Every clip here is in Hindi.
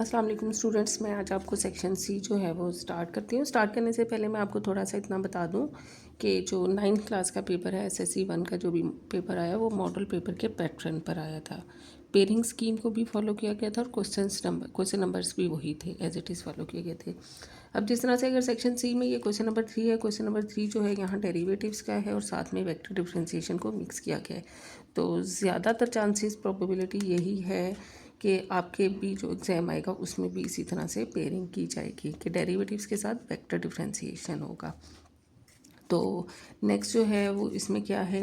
अस्सलाम वालेकुम स्टूडेंट्स, मैं आज आपको सेक्शन सी जो है वो स्टार्ट करती हूँ। स्टार्ट करने से पहले मैं आपको थोड़ा सा इतना बता दूँ कि जो 9th क्लास का पेपर है एसएससी 1 का जो भी पेपर आया वो मॉडल पेपर के पैटर्न पर आया था। पेयरिंग स्कीम को भी फॉलो किया गया था और क्वेश्चन नंबर्स भी वही थे, एज इट इज़ फॉलो किए गए थे। अब जिस तरह से अगर सेक्शन सी में ये क्वेश्चन नंबर 3 है, क्वेश्चन नंबर 3 जो है यहाँ डेरिवेटिव्स का है और साथ में वेक्टर डिफरेंशिएशन को मिक्स किया गया है, तो ज़्यादातर चांसेस प्रोबेबिलिटी यही है कि आपके भी जो एग्ज़ाम आएगा उसमें भी इसी तरह से पेयरिंग की जाएगी कि डेरिवेटिव्स के साथ वेक्टर डिफरेंशिएशन होगा। तो नेक्स्ट जो है वो इसमें क्या है,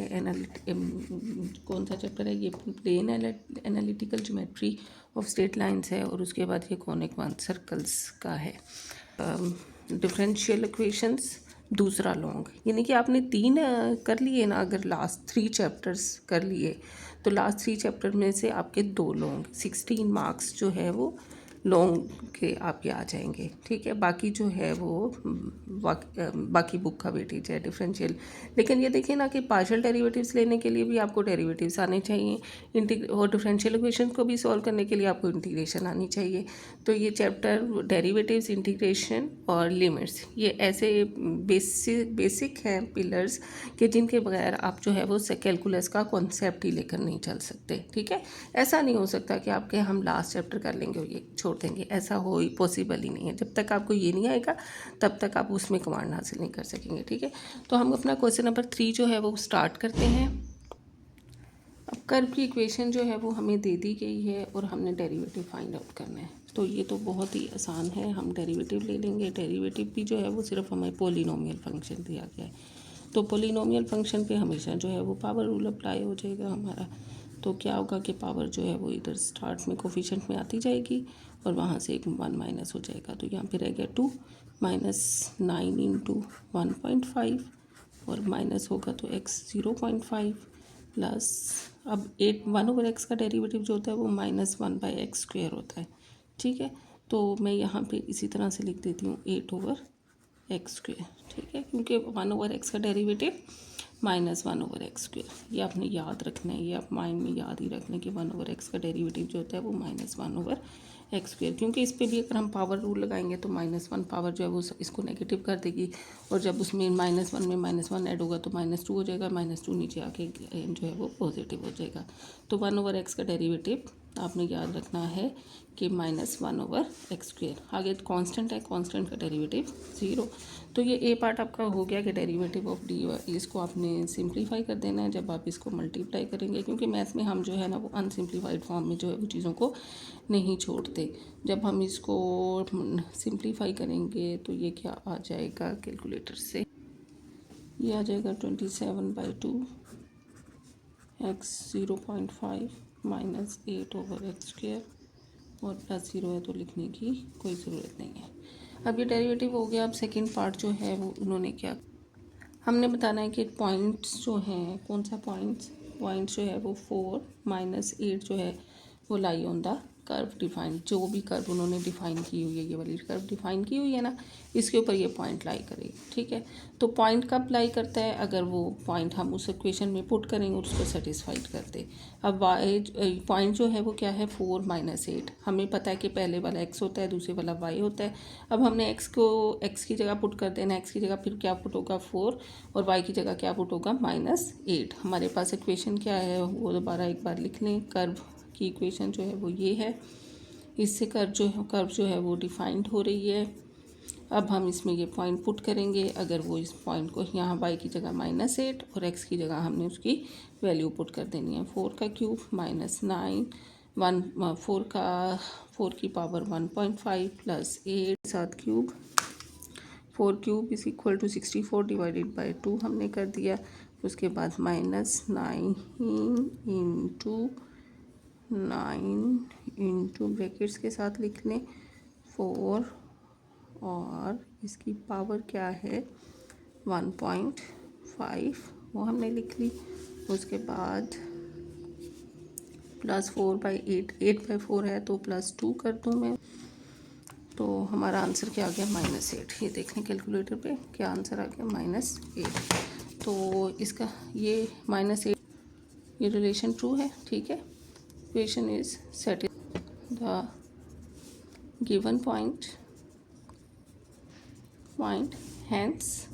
कौन सा चैप्टर है ये, plane analytical geometry of straight lines है और उसके बाद ये कॉनिक वन सर्कल्स का है। डिफरेंशियल इक्वेशंस दूसरा लॉन्ग, यानी कि आपने 3 कर लिए ना, अगर लास्ट 3 चैप्टर्स कर लिए तो लास्ट 3 चैप्टर में से आपके 2 लॉन्ग 16 मार्क्स जो है वो लॉन्ग के आपके आ जाएंगे, ठीक है। बाकी जो है वो बाकी बुक का वेटेज है डिफरेंशियल। लेकिन ये देखिए ना कि पार्शियल डेरिवेटिव्स लेने के लिए भी आपको डेरिवेटिव्स आने चाहिए, और डिफरेंशियल इक्वेशन को भी सॉल्व करने के लिए आपको इंटीग्रेशन आनी चाहिए। तो ये चैप्टर डेरिवेटिव्स, इंटीग्रेशन और लिमिट्स, ये ऐसे बेसिक हैं पिलर्स कि जिनके बगैर आप जो है वो कैलकुलस का कॉन्सेप्ट ही लेकर नहीं चल सकते, ठीक है। ऐसा नहीं हो सकता कि आपके हम लास्ट चैप्टर कर लेंगे और ये छोड़ देंगे, ऐसा हो ही पॉसिबल ही नहीं है। जब तक आपको ये नहीं आएगा तब तक आप उसमें कमांड हासिल नहीं कर सकेंगे, ठीक है। तो हम अपना क्वेश्चन नंबर 3 जो है वो स्टार्ट करते हैं। अब कर्व की इक्वेशन जो है वो हमें दे दी गई है और हमने डेरिवेटिव फाइंड आउट करना है। तो ये तो बहुत ही आसान है, हम डेरिवेटिव ले लेंगे। डेरिवेटिव भी जो है वो सिर्फ हमें पोलिनोमियल फंक्शन दिया गया है, तो पोलिनोमियल फंक्शन पे हमेशा जो है वो पावर रूल अप्लाई हो जाएगा हमारा। तो क्या होगा कि पावर जो है वो इधर स्टार्ट में कोफिशिएंट में आती जाएगी और वहाँ से एक 1 माइनस हो जाएगा, तो यहाँ पे रह गया 2 माइनस 9 इंटू 1.5 और माइनस होगा तो x 0.5 प्लस, अब 1/x का डेरिवेटिव जो होता है वो -1/x² होता है, ठीक है। तो मैं यहाँ पे इसी तरह से लिख देती हूँ 8/x², ठीक है, क्योंकि 1/x का डेरिवेटिव -1/x², ये आपने याद रखना है, ये आप माइंड में याद ही रखना है कि 1/x का डेरिवेटिव जो होता है वो -1/x², क्योंकि इस पर भी अगर हम पावर रूल लगाएंगे तो -1 पावर जो है वो इसको नेगेटिव कर देगी, और जब उसमें -1 में -1 ऐड होगा तो -2 हो जाएगा, -2 नीचे आके जो है वो पॉजिटिव हो जाएगा। तो 1/x का डेरिवेटिव आपने याद रखना है कि -1/x²। आगे कांस्टेंट है, कांस्टेंट का डेरिवेटिव 0। तो ये ए पार्ट आपका हो गया कि डेरिवेटिव ऑफ डी, इसको आपने सिंप्लीफाई कर देना है जब आप इसको मल्टीप्लाई करेंगे, क्योंकि मैथ में हम जो है ना वो अनसिम्प्लीफाइड फॉर्म में जो है वो चीज़ों को नहीं छोड़ते। जब हम इसको सिंप्लीफाई करेंगे तो ये क्या आ जाएगा कैलकुलेटर से, ये आ जाएगा 27/2 x 0.5 माइनस 8/x² और प्लस 0 है तो लिखने की कोई ज़रूरत नहीं है। अब ये डेरिवेटिव हो गया। अब सेकंड पार्ट जो है वो उन्होंने क्या, हमने बताना है कि पॉइंट्स जो हैं, कौन सा पॉइंट्स जो है वो 4 माइनस 8 जो है वो लाई ऑन द कर्व डिफाइंड, जो भी कर्व उन्होंने डिफाइन की हुई है, ये वाली कर्व डिफाइन की हुई है ना, इसके ऊपर ये पॉइंट लाई करेगी, ठीक है। तो पॉइंट कब लाई करता है, अगर वो पॉइंट हम उस इक्वेशन में पुट करेंगे और उसको सेटिस्फाइड करते। अब वाई पॉइंट जो है वो क्या है 4 माइनस 8, हमें पता है कि पहले वाला x होता है, दूसरे वाला y होता है। अब हमने x की जगह पुट कर देना, x की जगह फिर क्या पुट होगा 4 और y की जगह क्या पुट होगा -8। हमारे पास इक्वेशन क्या है वो दोबारा एक बार लिख लें। कर्व की इक्वेशन जो है वो ये है, इससे कर्व जो है वो डिफाइंड हो रही है। अब हम इसमें ये पॉइंट पुट करेंगे, अगर वो इस पॉइंट को यहाँ y की जगह -8 और x की जगह हमने उसकी वैल्यू पुट कर देनी है। 4 का क्यूब -9, 4 की power 1.5 plus 8 7 cube, 4 cube is equal to 64 divided by 2 हमने कर दिया। उसके बाद -9 इंटू ब्रैकेट्स के साथ लिख लें 4 और इसकी पावर क्या है 1.5, वो हमने लिख ली। उसके बाद +4/8, 8/4 है तो +2 कर दूँ मैं, तो हमारा आंसर क्या आ गया -8। ये देख लें कैलकुलेटर पे क्या आंसर आ गया -8। तो इसका ये -8, ये रिलेशन ट्रू है, ठीक है। Equation is satisfied, the given point hence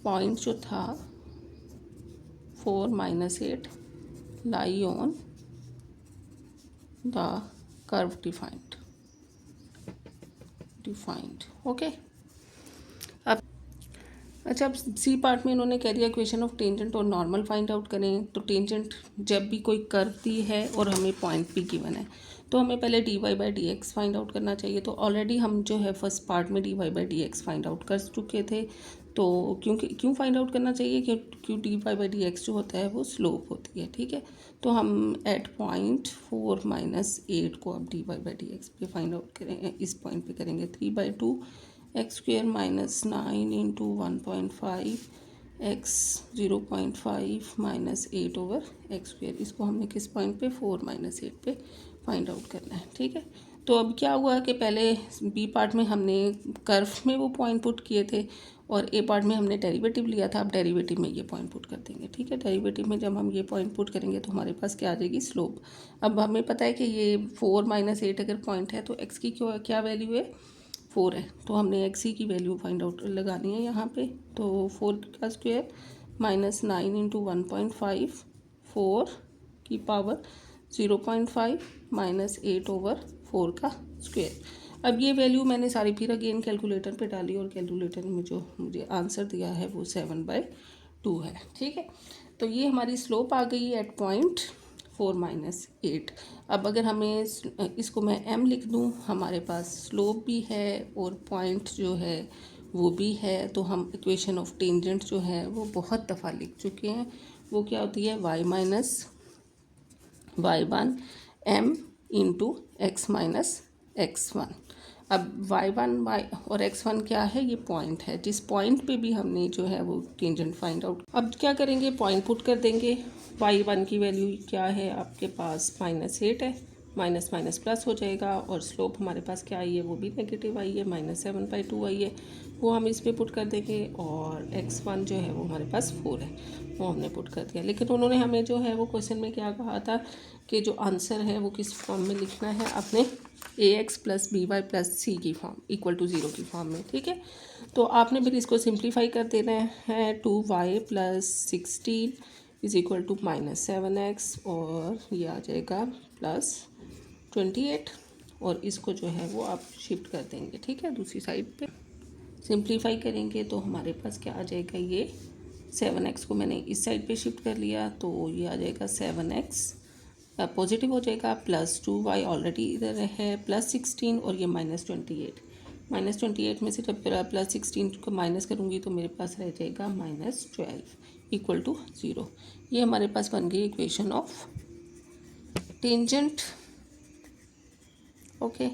point जो था 4 - 8 lie on the curve defined okay. अब अच्छा, अब सी पार्ट में इन्होंने कह दिया इक्वेशन ऑफ टेंजेंट और नॉर्मल फाइंड आउट करें। तो टेंजेंट जब भी कोई कर्व दी है और हमें पॉइंट भी गिवन है तो हमें पहले dy/dx फाइंड आउट करना चाहिए। तो ऑलरेडी हम जो है फर्स्ट पार्ट में dy/dx फाइंड आउट कर चुके थे। तो क्यों फाइंड आउट करना चाहिए, क्यों dy/dx जो होता है वो स्लोप होती है, ठीक है। तो हम एट पॉइंट 4 - 8 को अब dy/dx पे फाइंड आउट करेंगे, इस पॉइंट पे करेंगे 3/2 x² - 9 इंटू 1.5 x 0.5 - 8/x²। इसको हमने किस पॉइंट पे 4 - 8 पे फाइंड आउट करना है, ठीक है। तो अब क्या हुआ कि पहले बी पार्ट में हमने कर्व में वो पॉइंट पुट किए थे और ए पार्ट में हमने डेरिवेटिव लिया था। अब डेरिवेटिव में ये पॉइंट पुट कर देंगे, ठीक है। डेरिवेटिव में जब हम ये पॉइंट पुट करेंगे तो हमारे पास क्या आ जाएगी, स्लोप। अब हमें पता है कि ये 4 - 8 अगर पॉइंट है तो एक्स की क्या वैल्यू है, 4 है। तो हमने एक्स की वैल्यू फाइंड आउट लगानी है यहाँ पे। तो 4 का स्क्वायर -9 इंटू 1.5 4 की पावर 0.5 -8/4 का स्क्वायर। अब ये वैल्यू मैंने सारी फिर अगेन कैलकुलेटर पे डाली और कैलकुलेटर में जो मुझे आंसर दिया है वो 7/2 है, ठीक है। तो ये हमारी स्लोप आ गई एट पॉइंट 4 - 8। अब अगर हमें इसको मैं m लिख दूँ, हमारे पास स्लोप भी है और पॉइंट जो है वो भी है। तो हम इक्वेशन ऑफ टेंजेंट जो है वो बहुत दफ़ा लिख चुके हैं। वो क्या होती है, y - y1 m into x - x1। अब y1 y और x1 क्या है, ये पॉइंट है। जिस पॉइंट पे भी हमने जो है वो टेंजेंट फाइंड आउट, अब क्या करेंगे, पॉइंट पुट कर देंगे। y1 की वैल्यू क्या है आपके पास, -8 है, माइनस माइनस प्लस हो जाएगा। और स्लोप हमारे पास क्या आई है, वो भी नेगेटिव आई है, -7/2 आई है। वो हम इस पे पुट कर देंगे। और x1 जो है वो हमारे पास 4 है, वो हमने पुट कर दिया। लेकिन उन्होंने हमें जो है वो क्वेश्चन में क्या कहा था कि जो आंसर है वो किस फॉर्म में लिखना है, आपने ax + by + c की फॉर्म = 0 की फॉर्म में, ठीक है। तो आपने फिर इसको सिंप्लीफाई कर देना है। 2y + 16 = -7x और ये आ जाएगा +28। और इसको जो है वो आप शिफ्ट कर देंगे, ठीक है, दूसरी साइड पे सिंप्लीफाई करेंगे तो हमारे पास क्या आ जाएगा, ये 7x को मैंने इस साइड पे शिफ्ट कर लिया तो ये आ जाएगा 7x पॉजिटिव हो जाएगा, +2y ऑलरेडी इधर है, +16 और ये -28। -28 में से जब +16 को माइनस करूँगी तो मेरे पास रह जाएगा -12 = 0। ये हमारे पास बन गई इक्वेशन ऑफ टेंजेंट, ओके।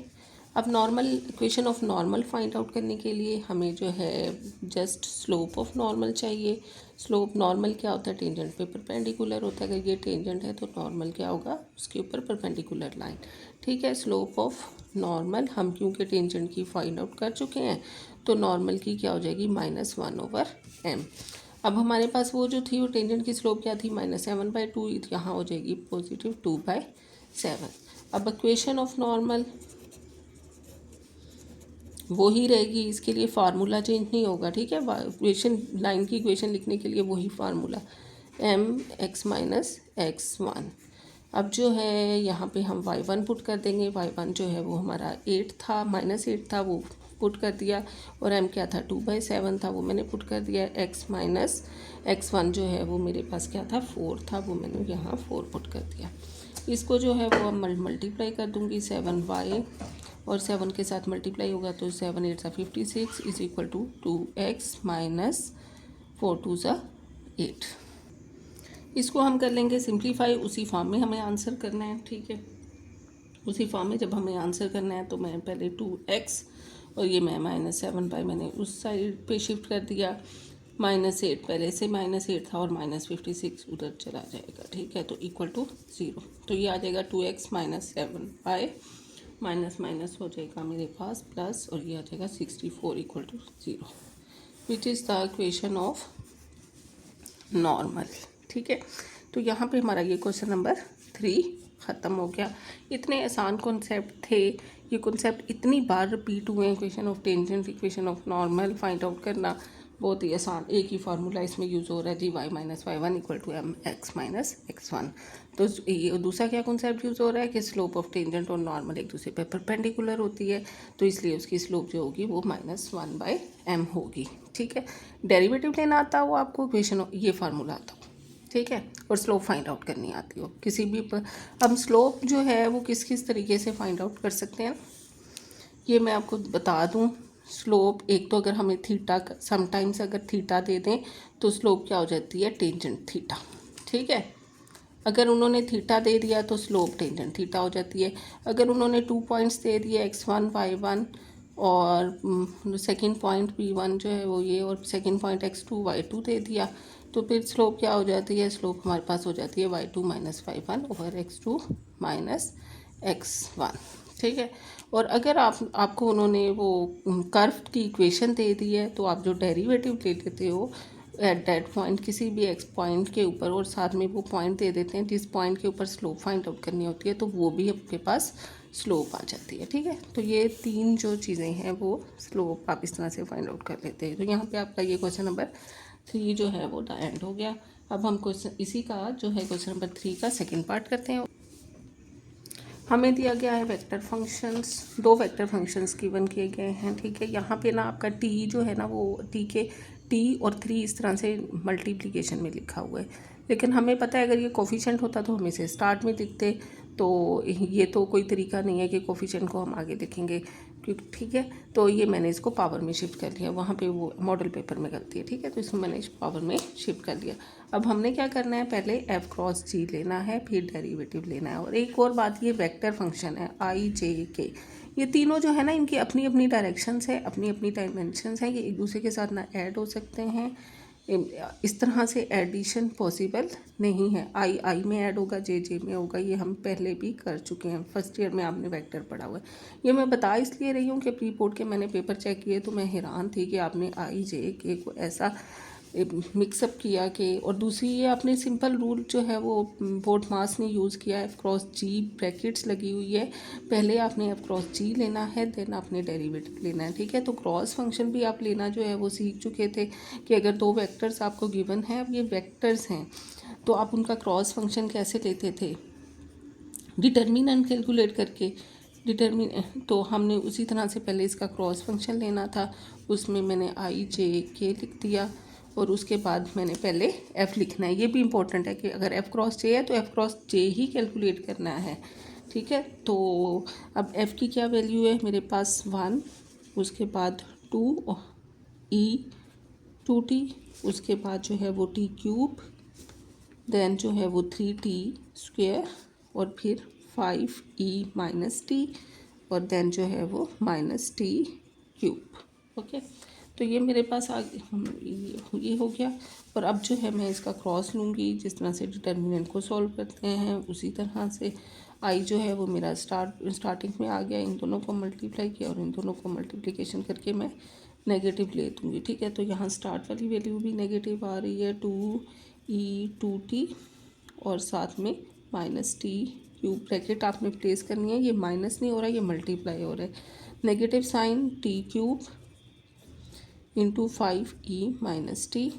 अब normal equation of normal find out करने के लिए हमें जो है जस्ट स्लोप ऑफ नॉर्मल चाहिए। स्लोप नॉर्मल क्या होता है, टेंजेंट पे परपेंडिकुलर होता है। अगर ये टेंजेंट है तो नॉर्मल क्या होगा, उसके ऊपर परपेंडिकुलर लाइन, ठीक है। स्लोप ऑफ नॉर्मल हम क्योंकि टेंजेंट की फाइंड आउट कर चुके हैं तो नॉर्मल की क्या हो जाएगी, -1/m। अब हमारे पास वो जो थी वो टेंजेंट की स्लोप क्या थी, -7/2, यहाँ हो जाएगी +2/7। अब इक्वेशन ऑफ नॉर्मल वो ही रहेगी, इसके लिए फार्मूला चेंज नहीं होगा, ठीक है। इक्वेशन लाइन की इक्वेशन लिखने के लिए वही फार्मूला mx - x1। अब जो है यहाँ पे हम y1 पुट कर देंगे। y1 जो है वो हमारा 8 था, -8 था, वो पुट कर दिया। और m क्या था, 2/7 था, वो मैंने पुट कर दिया। x - x1 जो है वो मेरे पास क्या था, 4 था, वो मैंने यहाँ 4 पुट कर दिया। इसको जो है वो अब मल्टीप्लाई कर दूँगी, 7y और 7 के साथ मल्टीप्लाई होगा तो 7 8 56 = 2x - 4 2 8। इसको हम कर लेंगे सिंप्लीफाई, उसी फॉर्म में हमें आंसर करना है, ठीक है। उसी फॉर्म में जब हमें आंसर करना है तो मैं पहले 2x और ये मैं -7 मैंने उस साइड पे शिफ्ट कर दिया। -8 पहले से -8 था और -56 उधर चला जाएगा, ठीक है। तो =0। तो ये आ जाएगा 2x - 7 माइनस माइनस हो जाएगा मेरे पास प्लस, और ये आ जाएगा 64 = 0, which is the equation of normal, ठीक है। तो यहाँ पे हमारा ये क्वेश्चन नंबर 3 ख़त्म हो गया। इतने आसान कॉन्सेप्ट थे, ये कॉन्सेप्ट इतनी बार रिपीट हुए हैं। Equation of tangent, equation of normal find out करना बहुत ही आसान, एक ही फार्मूला इसमें यूज़ हो रहा है जी, y minus Y one equal to m x minus x one. तो ये दूसरा क्या कॉन्सेप्ट यूज़ हो रहा है कि स्लोप ऑफ टेंजेंट और नॉर्मल एक दूसरे पे परपेंडिकुलर होती है, तो इसलिए उसकी स्लोप जो होगी वो -1/m होगी। ठीक है, डेरिवेटिव लेना आता हो आपको, इक्वेशन ये फार्मूला आता हो, ठीक है, और स्लोप फाइंड आउट करनी आती हो किसी भी अब स्लोप जो है वो किस किस तरीके से फाइंड आउट कर सकते हैं, ये मैं आपको बता दूं। स्लोप एक तो अगर हमें थीटा, समटाइम्स अगर थीटा दे दें तो स्लोप क्या हो जाती है, टेंजेंट थीटा। ठीक है, अगर उन्होंने थीटा दे दिया तो स्लोप टेंजेंट थीटा हो जाती है। अगर उन्होंने 2 पॉइंट्स दे दिए x1 y1 और सेकंड पॉइंट p1 जो है वो ये, और सेकंड पॉइंट x2 y2 दे दिया, तो फिर स्लोप क्या हो जाती है, स्लोप हमारे पास हो जाती है y2 minus y1 over x2 minus x1। ठीक है, और अगर आपको उन्होंने वो कर्व की इक्वेशन दे दी है तो आप जो डेरिवेटिव ले लेते हो एट दैट पॉइंट, किसी भी एक्स पॉइंट के ऊपर, और साथ में वो पॉइंट दे देते हैं जिस पॉइंट के ऊपर स्लोप फाइंड आउट करनी होती है, तो वो भी आपके पास स्लोप आ जाती है। ठीक है, तो ये तीन जो चीज़ें हैं वो स्लोप आप इस तरह से फाइंड आउट कर लेते हैं। तो यहाँ पे आपका ये क्वेश्चन नंबर 3 जो है वो द एंड हो गया। अब हम क्वेश्चन इसी का जो है क्वेश्चन नंबर 3 का सेकेंड पार्ट करते हैं। हमें दिया गया है वेक्टर फंक्शंस, दो वेक्टर फंक्शंस गिवन किए गए हैं। ठीक है, यहाँ पे ना आपका टी जो है ना वो टी के टी और 3 इस तरह से मल्टीप्लिकेशन में लिखा हुआ है, लेकिन हमें पता है अगर ये कोफिशिएंट होता तो हम इसे स्टार्ट में लिखते, तो ये तो कोई तरीका नहीं है कि कोफिशिएंट को हम आगे लिखेंगे, क्योंकि ठीक है, तो ये मैंने इसको पावर में शिफ्ट कर लिया, वहाँ पे वो मॉडल पेपर में गलती है। ठीक है, तो इसमें मैंने पावर में शिफ्ट कर लिया। अब हमने क्या करना है, पहले एफ क्रॉस जी लेना है, फिर डेरिवेटिव लेना है। और एक और बात, ये वेक्टर फंक्शन है आई जे के, ये तीनों जो है ना इनकी अपनी अपनी डायरेक्शंस है, अपनी अपनी डायमेंशंस हैं, ये एक दूसरे के साथ ना ऐड हो सकते हैं, इस तरह से एडिशन पॉसिबल नहीं है। आई आई में ऐड होगा, जे जे में होगा, ये हम पहले भी कर चुके हैं, फर्स्ट ईयर में आपने वेक्टर पढ़ा हुआ है। ये मैं बता इसलिए रही हूँ कि प्री बोर्ड के मैंने पेपर चेक किए तो मैं हैरान थी कि आपने आई जे के को ऐसा मिक्सअप किया कि, और दूसरी ये आपने सिंपल रूल जो है वो बोर्ड मास ने यूज़ किया है, एफ क्रॉस जी ब्रैकेट्स लगी हुई है, पहले आपने एफ क्रॉस जी लेना है, देन आपने डेरिवेटिव लेना है। ठीक है, तो क्रॉस फंक्शन भी आप लेना जो है वो सीख चुके थे कि अगर दो वेक्टर्स आपको गिवन है, अब ये वेक्टर्स हैं तो आप उनका क्रॉस फंक्शन कैसे लेते थे, डिटर्मिनेंट कैलकुलेट करके। तो हमने उसी तरह से पहले इसका क्रॉस फंक्शन लेना था, उसमें मैंने आई जे के लिख दिया, और उसके बाद मैंने पहले एफ़ लिखना है। ये भी इम्पोर्टेंट है कि अगर एफ़ क्रॉस जे है तो एफ़ क्रॉस जे ही कैलकुलेट करना है। ठीक है, तो अब एफ़ की क्या वैल्यू है मेरे पास 1, उसके बाद 2 ई 2t, उसके बाद जो है वो टी क्यूब, देन जो है वो 3t स्क्वेयर, और फिर 5e माइनस टी, और देन जो है वो माइनस टी क्यूब। ओके, तो ये मेरे पास ये हो गया। और अब जो है मैं इसका क्रॉस लूँगी, जिस तरह से डिटर्मिनेंट को सॉल्व करते हैं उसी तरह से। आई जो है वो मेरा स्टार्टिंग में आ गया, इन दोनों को मल्टीप्लाई किया और इन दोनों को मल्टीप्लिकेशन करके मैं नेगेटिव ले दूँगी। ठीक है, तो यहाँ स्टार्ट वाली वैल्यू भी नेगेटिव आ रही है, 2e 2t, और साथ में माइनस टी क्यूब, ब्रैकेट आपने प्लेस करनी है, ये माइनस नहीं हो रहा है, ये मल्टीप्लाई हो रहा है, negative sign t cube into 5e minus t.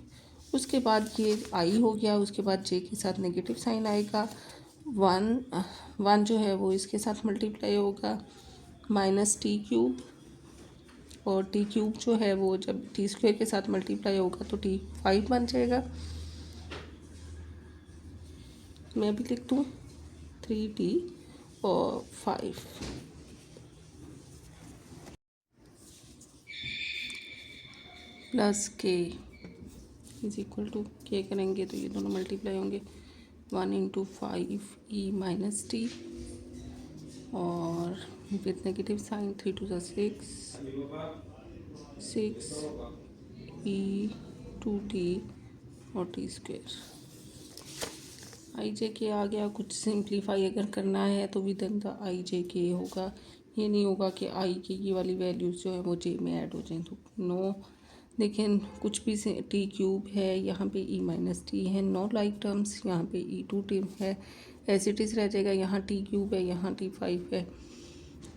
उसके बाद ये आई हो गया, उसके बाद जे के साथ नेगेटिव साइन आएगा, 1 जो है वो इसके साथ मल्टीप्लाई होगा, माइनस टी क्यूब, और टी क्यूब जो है वो जब टी स्क्वायर के साथ मल्टीप्लाई होगा तो टी 5 बन जाएगा। मैं भी लिख दूँ 3t और 5, प्लस के इज इक्वल टू के करेंगे तो ये दोनों मल्टीप्लाई होंगे, 1 इंटू 5e माइनस टी, और with negative sign 3 2 6 e 2t और टी स्क्वेयर। आई जे के आ गया। कुछ सिंप्लीफाई अगर करना है तो विद इन द आई जे के होगा, ये नहीं होगा कि आई की ये वाली वैल्यूज़ जो है वो जे में ऐड हो जाएं, तो नो। लेकिन कुछ भी से टी क्यूब है, यहाँ पे ई माइनस टी है, नो लाइक टर्म्स, यहाँ पे ई 2t है, एज इट इज़ रह जाएगा। यहाँ टी क्यूब है, यहाँ T5 है,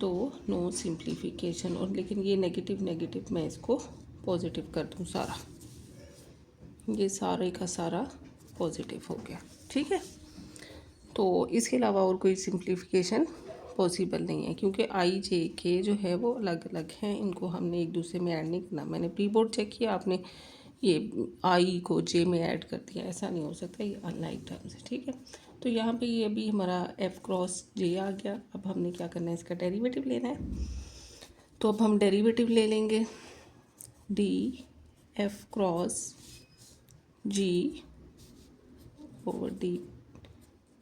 तो नो सिंप्लीफिकेशन। और लेकिन ये नेगेटिव नेगेटिव मैं इसको पॉजिटिव कर दूँ सारा, ये सारे का सारा पॉजिटिव हो गया। ठीक है, तो इसके अलावा और कोई सिंप्लीफिकेशन पॉसिबल नहीं है, क्योंकि आई जे के जो है वो अलग अलग हैं, इनको हमने एक दूसरे में ऐड नहीं करना। मैंने प्री बोर्ड चेक किया, आपने ये आई को जे में ऐड कर दिया, ऐसा नहीं हो सकता, ये अनलाइक टर्म्स है। ठीक है, तो यहाँ पे ये अभी हमारा एफ क्रॉस जे आ गया। अब हमने क्या करना है, इसका डेरिवेटिव लेना है। तो अब हम डेरिवेटिव ले लेंगे डी एफ क्रॉस जी ओवर डी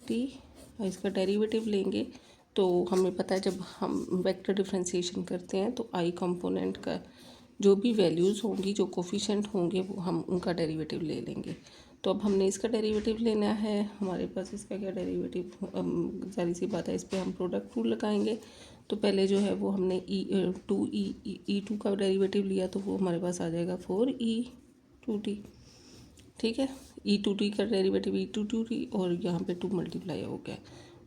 टी, और इसका डेरिवेटिव लेंगे तो हमें पता है जब हम वेक्टर डिफरेंशिएशन करते हैं तो आई कंपोनेंट का जो भी वैल्यूज़ होंगी, जो कोफिशिएंट होंगे, वो हम उनका डेरिवेटिव ले लेंगे। तो अब हमने इसका डेरिवेटिव लेना है, हमारे पास इसका क्या डेरिवेटिव, सारी सी बात है, इस पर हम प्रोडक्ट रूल लगाएंगे। तो पहले जो है वो हमने ई टू का डेरिवेटिव लिया, तो वो हमारे पास आ जाएगा 4E2t। ठीक है, E2t का डेरिवेटिव E2t, और यहाँ पे 2 मल्टीप्लाई हो गया,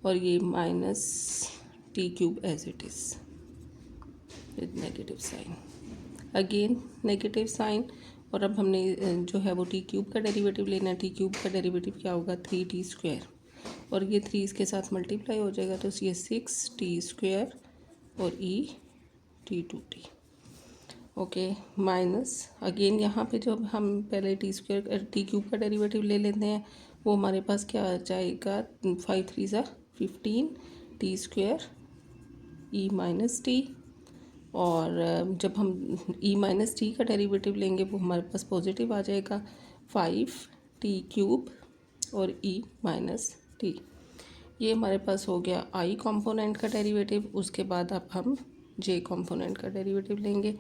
और ये minus t cube as it is with negative sign, again negative sign. और अब हमने जो है वो टी क्यूब का डेरिवेटिव लेना है। टी क्यूब का डेरिवेटिव क्या होगा, 3t², और ये 3 इसके साथ मल्टीप्लाई हो जाएगा, तो ये 6t² और E2t। ओके, माइनस अगेन यहाँ पे जब हम पहले टी क्यूब का डेरिवेटिव ले लेते हैं, वो हमारे पास क्या आ जाएगा, 5 3 ज़ा 15 t² E माइनस टी, और जब हम E माइनस टी का डेरिवेटिव लेंगे वो हमारे पास पॉजिटिव आ जाएगा, 5t³ और E माइनस टी। ये हमारे पास हो गया आई कंपोनेंट का डेरिवेटिव। उसके बाद अब हम जे कंपोनेंट का डेरिवेटिव लेंगे।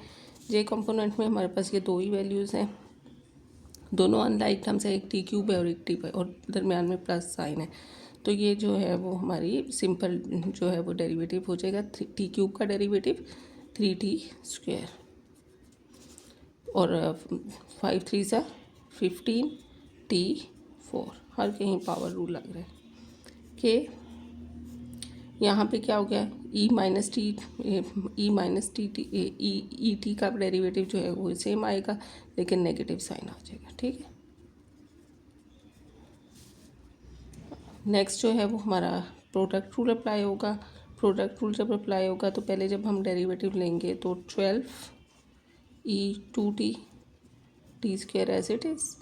जे कंपोनेंट में हमारे पास ये दो ही वैल्यूज़ हैं, दोनों अनलाइक टर्म्स है, एक t³ है और एक T5, और दरमियान में प्लस साइन है। तो ये जो है वो हमारी सिंपल जो है वो डेरिवेटिव हो जाएगा, t³ का डेरिवेटिव 3t², और 5 3 ज़ा 15 t4, हर कहीं पावर रूल लग रहा है कि यहाँ पे क्या हो गया, E minus T E T का डेरिवेटिव जो है वो सेम आएगा, लेकिन नेगेटिव साइन आ जाएगा। ठीक है, नेक्स्ट जो है वो हमारा प्रोडक्ट रूल अप्लाई होगा। प्रोडक्ट रूल जब अप्लाई होगा तो पहले जब हम डेरिवेटिव लेंगे तो 12E2t t² as it is.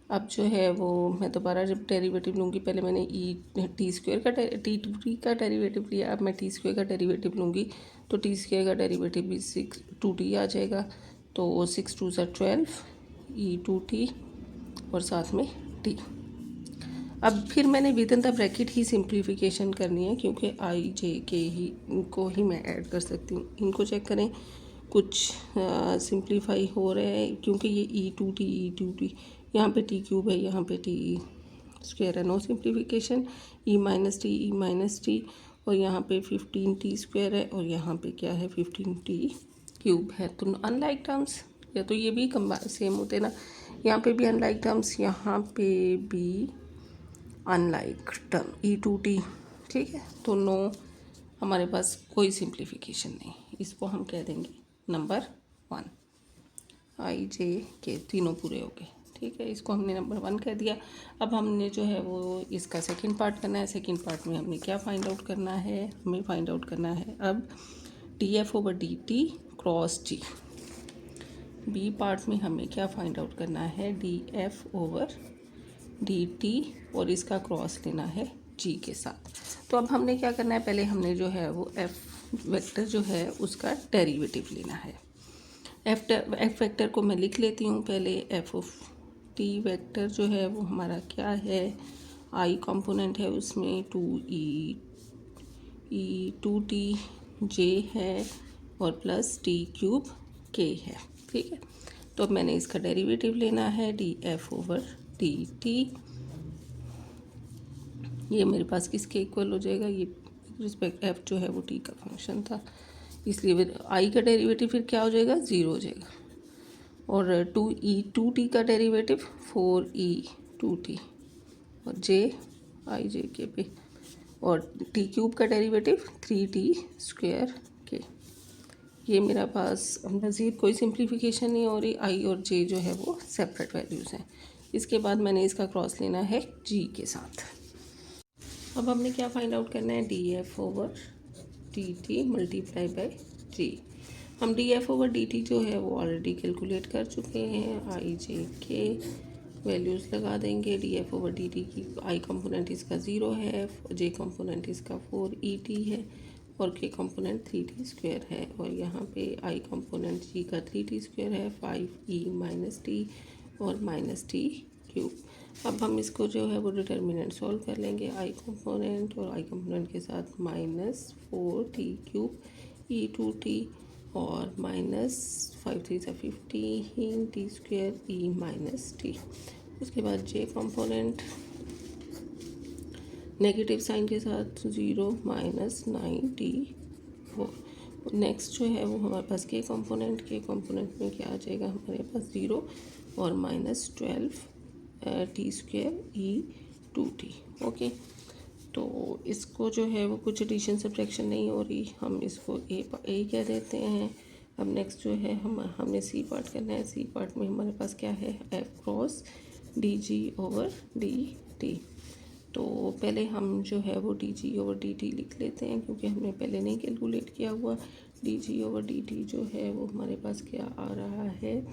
अब जो है वो मैं दोबारा जब डेरिवेटिव लूँगी, पहले मैंने t² का T2t का डेरिवेटिव लिया, अब मैं t² का डेरिवेटिव लूँगी तो t² का डेरिवेटिव भी 2t आ जाएगा, तो 6 2 ज़ा 12 E2t और साथ में t। अब फिर मैंने with in the bracket he simplification करनी है, क्योंकि आई जे के ही इनको ही मैं ऐड कर सकती हूँ। इनको चेक करें, कुछ सिंप्लीफाई हो रहा है, क्योंकि ये E2t यहाँ पे t³ है, यहाँ पे t² है, no simplification. E minus t और यहाँ पे 15t² है, और यहाँ पे क्या है 15t³ है। तो अनलाइक टर्म्स, या तो ये भी सेम होते ना, यहाँ पे भी अनलाइक टर्म्स, यहाँ पे भी अनलाइक टर्म E2t। ठीक है, तो नो, हमारे पास कोई सिंप्लीफिकेशन नहीं, इसको हम कह देंगे नंबर 1। आई जे के तीनों पूरे हो गए। ठीक है, इसको हमने नंबर 1 कह दिया। अब हमने जो है वो इसका सेकंड पार्ट करना है। सेकंड पार्ट में हमने क्या फाइंड आउट करना है, हमें फाइंड आउट करना है अब df/dt cross g। B part में हमें क्या फाइंड आउट करना है, df/dt, और इसका क्रॉस लेना है g के साथ। तो अब हमने क्या करना है, पहले हमने जो है वो f वेक्टर जो है उसका डेरिवेटिव लेना है। एफ वेक्टर को मैं लिख लेती हूँ पहले। f(t) वेक्टर जो है वो हमारा क्या है, आई कंपोनेंट है, उसमें 2E2t j है और प्लस t³ k है। ठीक है, तो अब मैंने इसका डेरिवेटिव लेना है, df/dt। ये मेरे पास किसके इक्वल हो जाएगा, ये रिस्पेक्ट f जो है वो t का फंक्शन था, इसलिए i का डेरिवेटिव फिर क्या हो जाएगा, 0 हो जाएगा, और 2E2t का डेरिवेटिव 4E2t, और j i j k पे और टी क्यूब का डेरिवेटिव 3t² के। ये मेरा पास मज़ीद कोई सिंप्लीफिकेशन नहीं हो रही। आई और जे जो है वो सेपरेट वैल्यूज़ हैं। इसके बाद मैंने इसका क्रॉस लेना है जी के साथ। अब हमने क्या फाइंड आउट करना है, D F over D T multiply by G. हम D F over D T जो है वो ऑलरेडी कैलकुलेट कर चुके हैं। आई जे के वैल्यूज़ लगा देंगे। D F over D T की आई कंपोनेंट इसका 0 है, जे कंपोनेंट इसका 4et है और के कंपोनेंट 3t² है। और यहाँ पे आई कंपोनेंट जी का 3t² है, 5e माइनस टी और माइनस टी क्यूब। अब हम इसको जो है वो डिटर्मिनेंट सॉल्व कर लेंगे। आई कंपोनेंट और आई कंपोनेंट के साथ -4t³ e2t और -5 3 15 t² e माइनस टी। उसके बाद जे कंपोनेंट नेगेटिव साइन के साथ 0 -9t4। नेक्स्ट जो है वो हमारे पास के कंपोनेंट में क्या आ जाएगा, हमारे पास 0 और -12 t² e2t। ओके, तो इसको जो है वो कुछ एडिशन सब्ट्रैक्शन नहीं हो रही, हम इसको ए कह देते हैं। अब नेक्स्ट जो है हमने सी पार्ट करना है। सी पार्ट में हमारे पास क्या है, F cross D G over D T. तो पहले हम जो है वो D G over D T लिख लेते हैं, क्योंकि हमने पहले नहीं कैलकुलेट किया हुआ। D G over D T जो है वो हमारे पास क्या आ रहा है,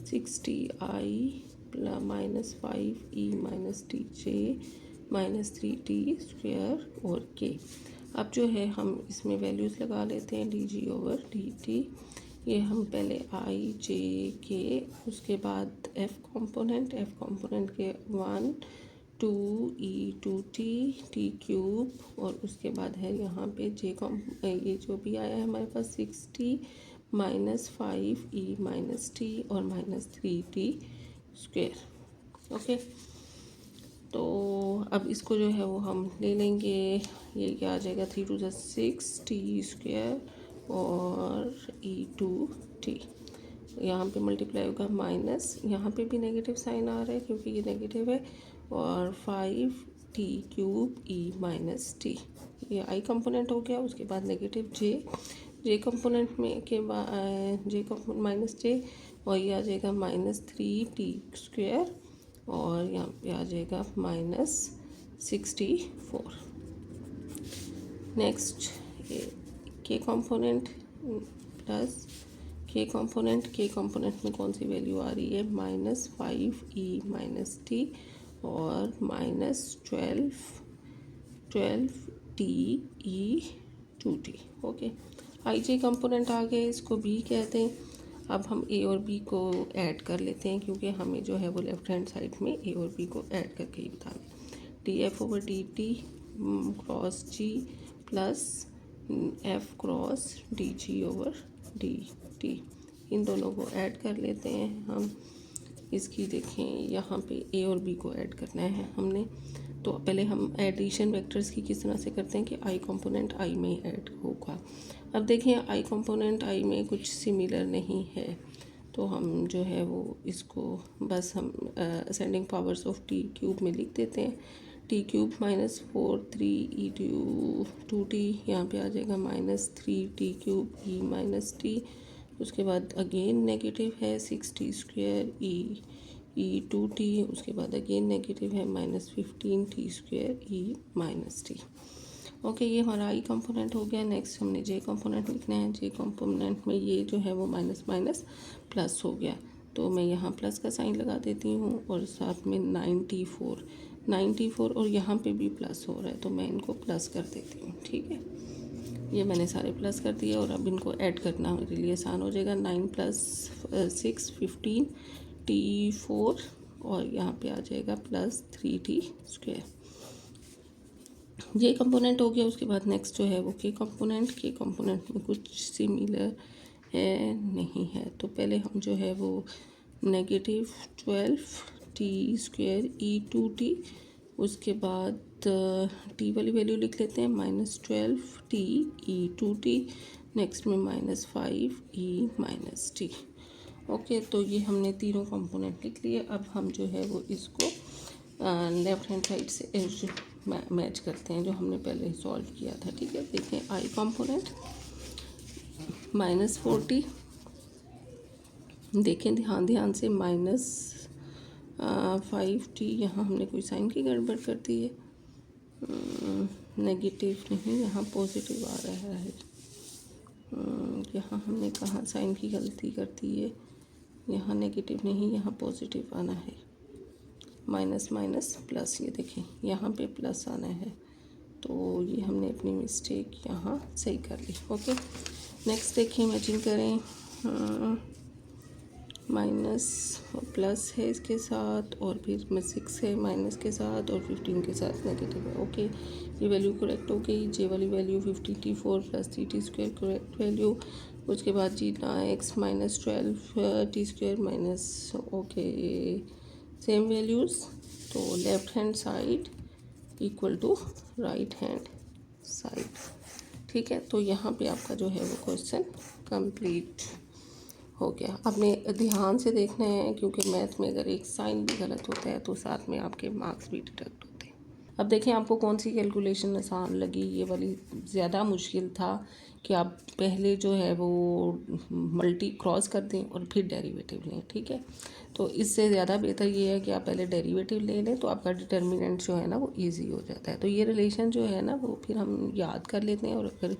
60i -5e माइनस टी जे -3t² और के। अब जो है हम इसमें वैल्यूज़ लगा लेते हैं, D G over D T. ये हम पहले आई जे के, उसके बाद एफ कंपोनेंट के 1 2 e2t t³ और उसके बाद है यहाँ पे ये जो भी आया है हमारे पास 60 -5e माइनस टी और -3t²। ओके, तो अब इसको जो है वो हम ले लेंगे। ये क्या आ जाएगा, 3 2 6 t² और e2t। यहाँ पे मल्टीप्लाई होगा माइनस, यहाँ पे भी नेगेटिव साइन आ रहा है क्योंकि ये नेगेटिव है, और 5t³ e माइनस टी। ये आई कंपोनेंट हो गया। उसके बाद नेगेटिव जे कंपोनेंट में के बाद जे कंपोनेंट माइनस जे, और ये आ जाएगा -3t² और यहाँ पे आ जाएगा -64। नेक्स्ट के कंपोनेंट प्लस के कंपोनेंट में कौन सी वैल्यू आ रही है, -5e माइनस टी और -12t e2t। ओके, आई जे कंपोनेंट आ गए, इसको बी कहते हैं। अब हम ए और बी को ऐड कर लेते हैं, क्योंकि हमें जो है वो लेफ्ट हैंड साइड में ए और बी को ऐड करके ही बताना है। D F over D T cross G plus F cross D G over D T, इन दोनों को ऐड कर लेते हैं हम। इसकी देखें, यहाँ पे ए और बी को ऐड करना है हमने। तो पहले हम एडिशन वेक्टर्स की किस तरह से करते हैं कि आई कंपोनेंट आई में ऐड होगा। अब देखें, आई कंपोनेंट आई में कुछ सिमिलर नहीं है, तो हम जो है वो इसको बस हम असेंडिंग पावर्स ऑफ t³ में लिख देते हैं। t³ -4 3 e2t, यहाँ पे आ जाएगा -3t³ e माइनस टी। उसके बाद अगेन नेगेटिव है 6t² e2t। उसके बाद अगेन नेगेटिव है -15t² e minus T. Okay, ये हमारा आई कंपोनेंट हो गया। नेक्स्ट हमने जे कंपोनेंट लिखना है। जे कंपोनेंट में ये जो है वो माइनस माइनस प्लस हो गया, तो मैं यहाँ प्लस का साइन लगा देती हूँ और साथ में 94 और यहाँ पे भी प्लस हो रहा है, तो मैं इनको प्लस कर देती हूँ। ठीक है, ये मैंने सारे प्लस कर दिए और अब इनको ऐड करना मेरे लिए आसान हो जाएगा। 9 + 6 15 t4 और यहाँ पे आ जाएगा +3t²। ये कंपोनेंट हो गया। उसके बाद नेक्स्ट जो है वो के कंपोनेंट में कुछ सिमिलर है नहीं है, तो पहले हम जो है वो -12t² e2t, उसके बाद टी वाली वैल्यू लिख लेते हैं -12t e2t, नेक्स्ट में -5e माइनस टी। ओके, तो ये हमने तीनों कंपोनेंट लिख लिए। अब हम जो है वो इसको लेफ्ट हैंड साइड से मैच करते हैं जो हमने पहले सॉल्व किया था। ठीक है, देखें आई कॉम्पोनेंट -40, देखें ध्यान से -5t, यहाँ हमने कोई साइन की गड़बड़ कर दी है, नेगेटिव नहीं यहाँ पॉजिटिव आ रहा है, यहाँ हमने कहाँ साइन की गलती कर दी है, यहाँ नेगेटिव नहीं यहाँ पॉजिटिव आना है, माइनस माइनस प्लस, ये देखें यहाँ पे प्लस आना है, तो ये हमने अपनी मिस्टेक यहाँ सही कर ली। ओके, नेक्स्ट देखिए मैचिंग करें, माइनस प्लस है इसके साथ, और फिर 6 है माइनस के साथ, और 15 के साथ नेगेटिव है। ओके, ये वैल्यू करेक्ट हो गई, जे वाली value 50t4 + 3t² correct value. उसके बाद जी x -12t² minus, okay same values, तो left hand side equal to right hand side. ठीक है, तो यहाँ पे आपका जो है वो क्वेश्चन कंप्लीट हो गया। आपने ध्यान से देखना है, क्योंकि मैथ में अगर एक साइन भी गलत होता है तो साथ में आपके मार्क्स भी डिडक्ट होते हैं। अब देखें आपको कौन सी कैलकुलेशन आसान लगी। ये वाली ज़्यादा मुश्किल था कि आप पहले जो है वो मल्टी क्रॉस कर दें और फिर डेरिवेटिव लें। ठीक है, तो इससे ज़्यादा बेहतर ये है कि आप पहले डेरिवेटिव ले लें, तो आपका डिटर्मिनेंट जो है ना वो इजी हो जाता है। तो ये रिलेशन जो है ना वो फिर हम याद कर लेते हैं, और अगर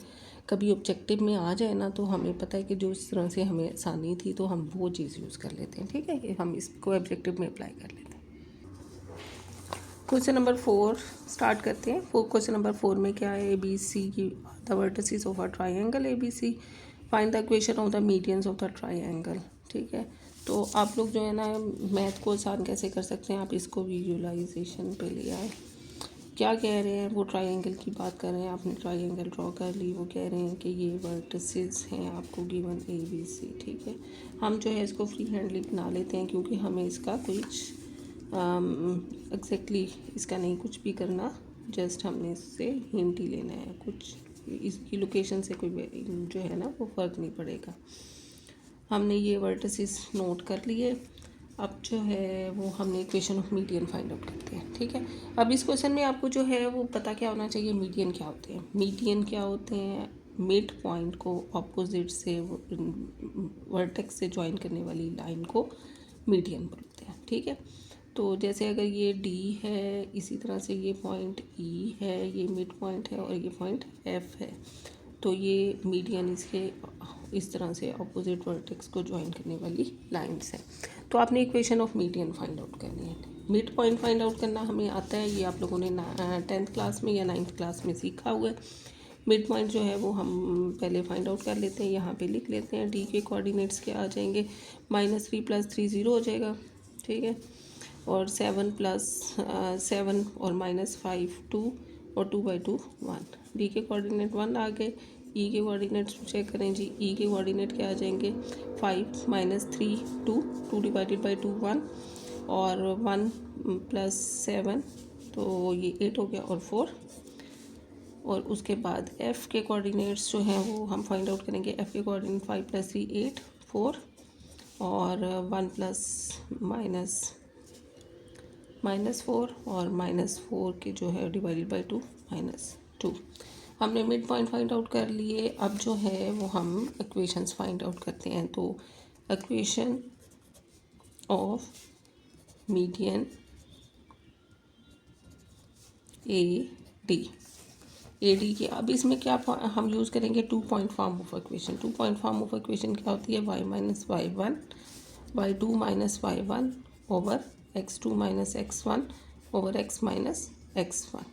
कभी ऑब्जेक्टिव में आ जाए ना तो हमें पता है कि जो इस तरह से हमें आसानी थी तो हम वो चीज़ यूज़ कर लेते हैं। ठीक है, कि हम इसको ऑब्जेक्टिव में अप्लाई कर लेते हैं। क्वेश्चन नंबर 4 स्टार्ट करते हैं। क्वेश्चन नंबर 4 में क्या है, ABC की the vertices of a triangle ABC, find the equation of the medians of the triangle. ठीक है, तो आप लोग जो है ना मैथ को आसान कैसे कर सकते हैं, आप इसको विजुअलाइजेशन पे ले आए। क्या कह रहे हैं, वो ट्राइंगल की बात कर रहे हैं, आपने ट्राइंगल ड्रॉ कर ली, वो कह रहे हैं कि ये वर्टिसेस हैं आपको गिवन ABC। ठीक है, हम जो है इसको फ्री हैंडली बना लेते हैं, क्योंकि हमें इसका कुछ एग्जैक्टली इसका नहीं कुछ भी करना, जस्ट हमने इससे हिंट ही लेना है, कुछ इसकी लोकेशन से कोई जो है ना वो फ़र्क नहीं पड़ेगा। हमने ये वर्टिसेस नोट कर लिए। अब जो है वो हमने equation of median find out करते हैं। ठीक है, अब इस क्वेश्चन में आपको जो है वो पता क्या होना चाहिए, मीडियन क्या होते हैं। मीडियन क्या होते हैं, मिड पॉइंट को ऑपोजिट से वर्टेक्स से ज्वाइन करने वाली लाइन को मीडियन बोलते हैं। ठीक है, तो जैसे अगर ये D है, इसी तरह से ये पॉइंट E है, ये मिड पॉइंट है, और ये पॉइंट F है, तो ये मीडियन इसके इस तरह से अपोजिट वर्टेक्स को ज्वाइन करने वाली लाइंस हैं। तो आपने equation of median find out करनी है। मिड पॉइंट फाइंड आउट करना हमें आता है, ये आप लोगों ने 10th क्लास में या 9th क्लास में सीखा हुआ है। मिड पॉइंट जो है वो हम पहले फाइंड आउट कर लेते हैं, यहाँ पे लिख लेते हैं। D के कोऑर्डिनेट्स क्या आ जाएंगे, -3 + 3 0 हो जाएगा। ठीक है, और 7 + 7 और -5 2, और 2/2 1। D के कोऑर्डिनेट 1 आ गए। E के कोऑर्डिनेट्स चेक करें जी, E के कोऑर्डिनेट क्या आ जाएंगे, 5 - 3 2, 2 / 2 1, और 1 + 7 तो ये 8 हो गया, और 4। और उसके बाद F के कोऑर्डिनेट्स जो हैं वो हम फाइंड आउट करेंगे। F के कोऑर्डिनेट 5 + 3 8 4, और 1 + -4, और -4 के जो है /2 -2। हमने मिड पॉइंट फाइंड आउट कर लिए। अब जो है वो हम इक्वेशंस फाइंड आउट करते हैं। तो इक्वेशन ऑफ मीडियन AD की, अब इसमें क्या हम यूज़ करेंगे, 2 point form of equation. 2 point form of equation क्या होती है, y - y1 y2 - y1 over x2 - x1 over x - x1।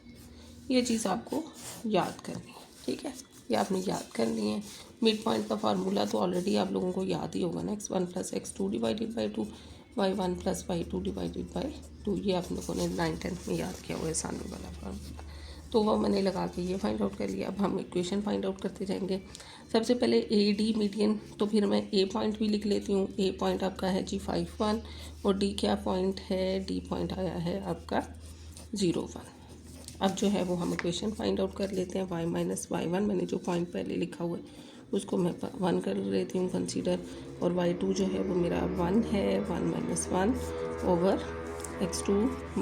ये चीज़ आपको याद करनी है। ठीक है, ये आपने याद करनी है। मिड पॉइंट का फार्मूला तो ऑलरेडी आप लोगों को याद ही होगा ना, x1 + x2 / 2, y1 + y2 / 2। ये आप लोगों ने 9th 10th में याद किया हुआ है सामने वाला फार्मूला, तो वो मैंने लगा के ये फाइंड आउट कर लिया। अब हम इक्वेशन फाइंड आउट करते जाएंगे। सबसे पहले AD मीडियन, तो फिर मैं A पॉइंट भी लिख लेती हूँ। A पॉइंट आपका है जी 5 1, और D क्या पॉइंट है, D पॉइंट आया है आपका 0 1। अब जो है वो हम इक्वेशन फाइंड आउट कर लेते हैं। y - y1 मैंने जो पॉइंट पहले लिखा हुआ है उसको मैं 1 कर लेती हूँ कंसीडर, और y2 जो है वो मेरा 1 है, 1 - 1 ओवर x2 -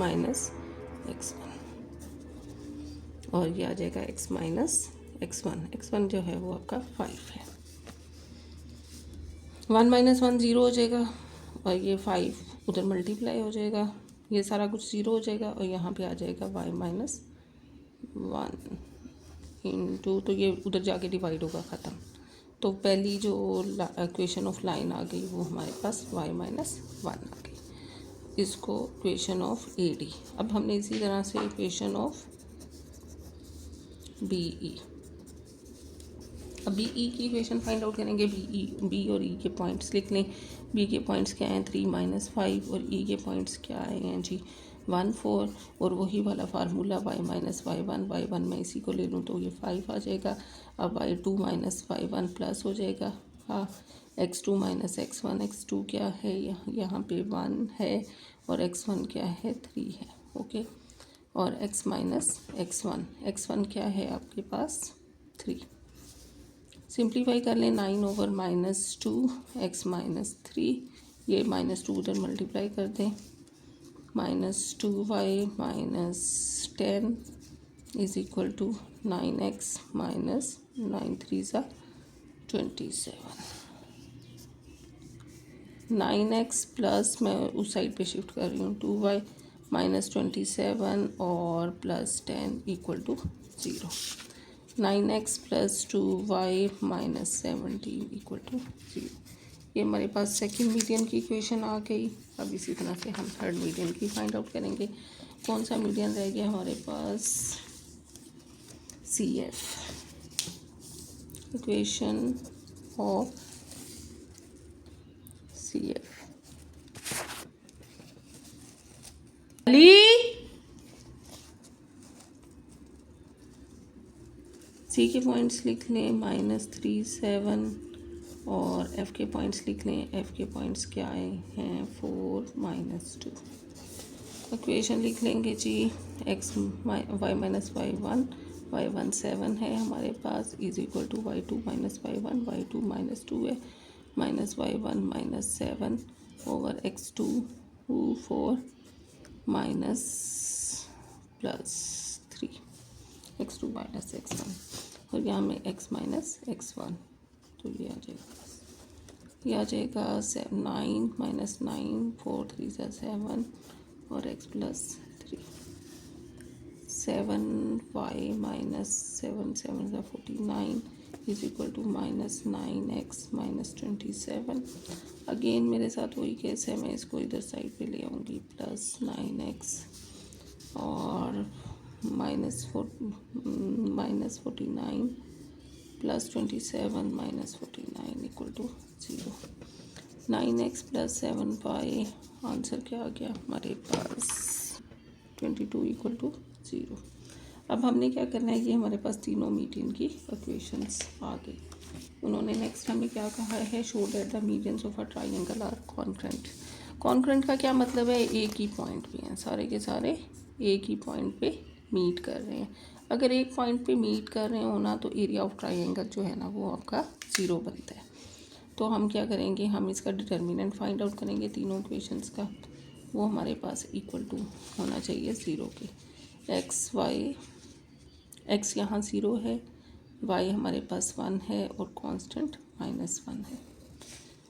x1। और ये आ जाएगा x माइनस x1 जो है वो आपका 5 है। 1 माइनस 1 ज़ीरो हो जाएगा और ये 5 उधर मल्टीप्लाई हो जाएगा, ये सारा कुछ ज़ीरो हो जाएगा और यहाँ पे आ जाएगा y माइनस 1 इंटू, तो ये उधर जाके डिवाइड होगा ख़त्म। तो पहली जो इक्वेशन ऑफ लाइन आ गई वो हमारे पास y माइनस 1 आ गई। इसको इक्वेशन ऑफ AD। अब हमने इसी तरह से इक्वेशन ऑफ BE, अब BE की इक्वेशन फाइंड आउट करेंगे। B और E के पॉइंट्स लिख लें। B के पॉइंट्स क्या हैं 3 माइनस 5 और E के पॉइंट्स क्या आए हैं जी 1 4, और वही वाला फार्मूला y माइनस y1 मैं इसी को ले लूँ तो ये 5 आ जाएगा। अब y2 माइनस y1 प्लस हो जाएगा, हाँ x2 माइनस x1 क्या है यहाँ पे 1 है और x1 क्या है 3 है, ओके। और x माइनस x1 क्या है आपके पास 3। सिंप्लीफाई कर लें 9 ओवर माइनस 2 x माइनस 3, ये माइनस 2 उधर मल्टीप्लाई कर दें, minus 2y minus 10 is equal to 9x minus 9 3 सा 27। 9x प्लस मैं उस साइड पे शिफ्ट कर रही हूँ 2y माइनस 27 और plus 10 equal to 0। 9x plus 2y minus 17 equal to 0। ये हमारे पास सेकंड मीडियन की इक्वेशन आ गई। अब इसी तरह से हम थर्ड मीडियन की फाइंड आउट करेंगे। कौन सा मीडियन रह गया हमारे पास CF, equation of CF। C के पॉइंट्स लिख लें -3 7 और F के पॉइंट्स लिख लें। F के पॉइंट्स क्या आए हैं 4 माइनस 2। इक्वेशन लिख लेंगे जी y माइनस y1 7 है हमारे पास is equal to y2 minus y2 minus 2 है, minus y1 minus 7 over x2 4 minus plus 3 x2 minus x1 और यहाँ में x माइनस x1, तो ये आ जाएगा 9 माइनस 9 4 3 सा 7 और x प्लस 3 7y माइनस 7 7 सा 49 is equal to minus 9x minus 27। Again मेरे साथ वही केस है, मैं इसको इधर साइड पे ले आऊँगी प्लस 9x और minus 49 plus 27 minus 49 equal to 0। 9x plus 7y, answer क्या आ गया हमारे पास 22 इक्वल टू 0। अब हमने क्या करना है, ये हमारे पास तीनों मीडियन की इक्वेशंस आ गई। उन्होंने नेक्स्ट हमें क्या कहा है, show that the medians of a triangle are concurrent. Concurrent का क्या मतलब है, एक ही पॉइंट पे हैं, सारे के सारे एक ही पॉइंट पे मीट कर रहे हैं। अगर एक पॉइंट पे मीट कर रहे हो ना तो एरिया ऑफ ट्राइंगल जो है ना वो आपका 0 बनता है। तो हम क्या करेंगे, हम इसका डिटर्मिनेंट फाइंड आउट करेंगे तीनों इक्वेशंस का। वो हमारे पास इक्वल टू होना चाहिए 0 के। x यहाँ 0 है, y हमारे पास 1 है और कांस्टेंट -1 है।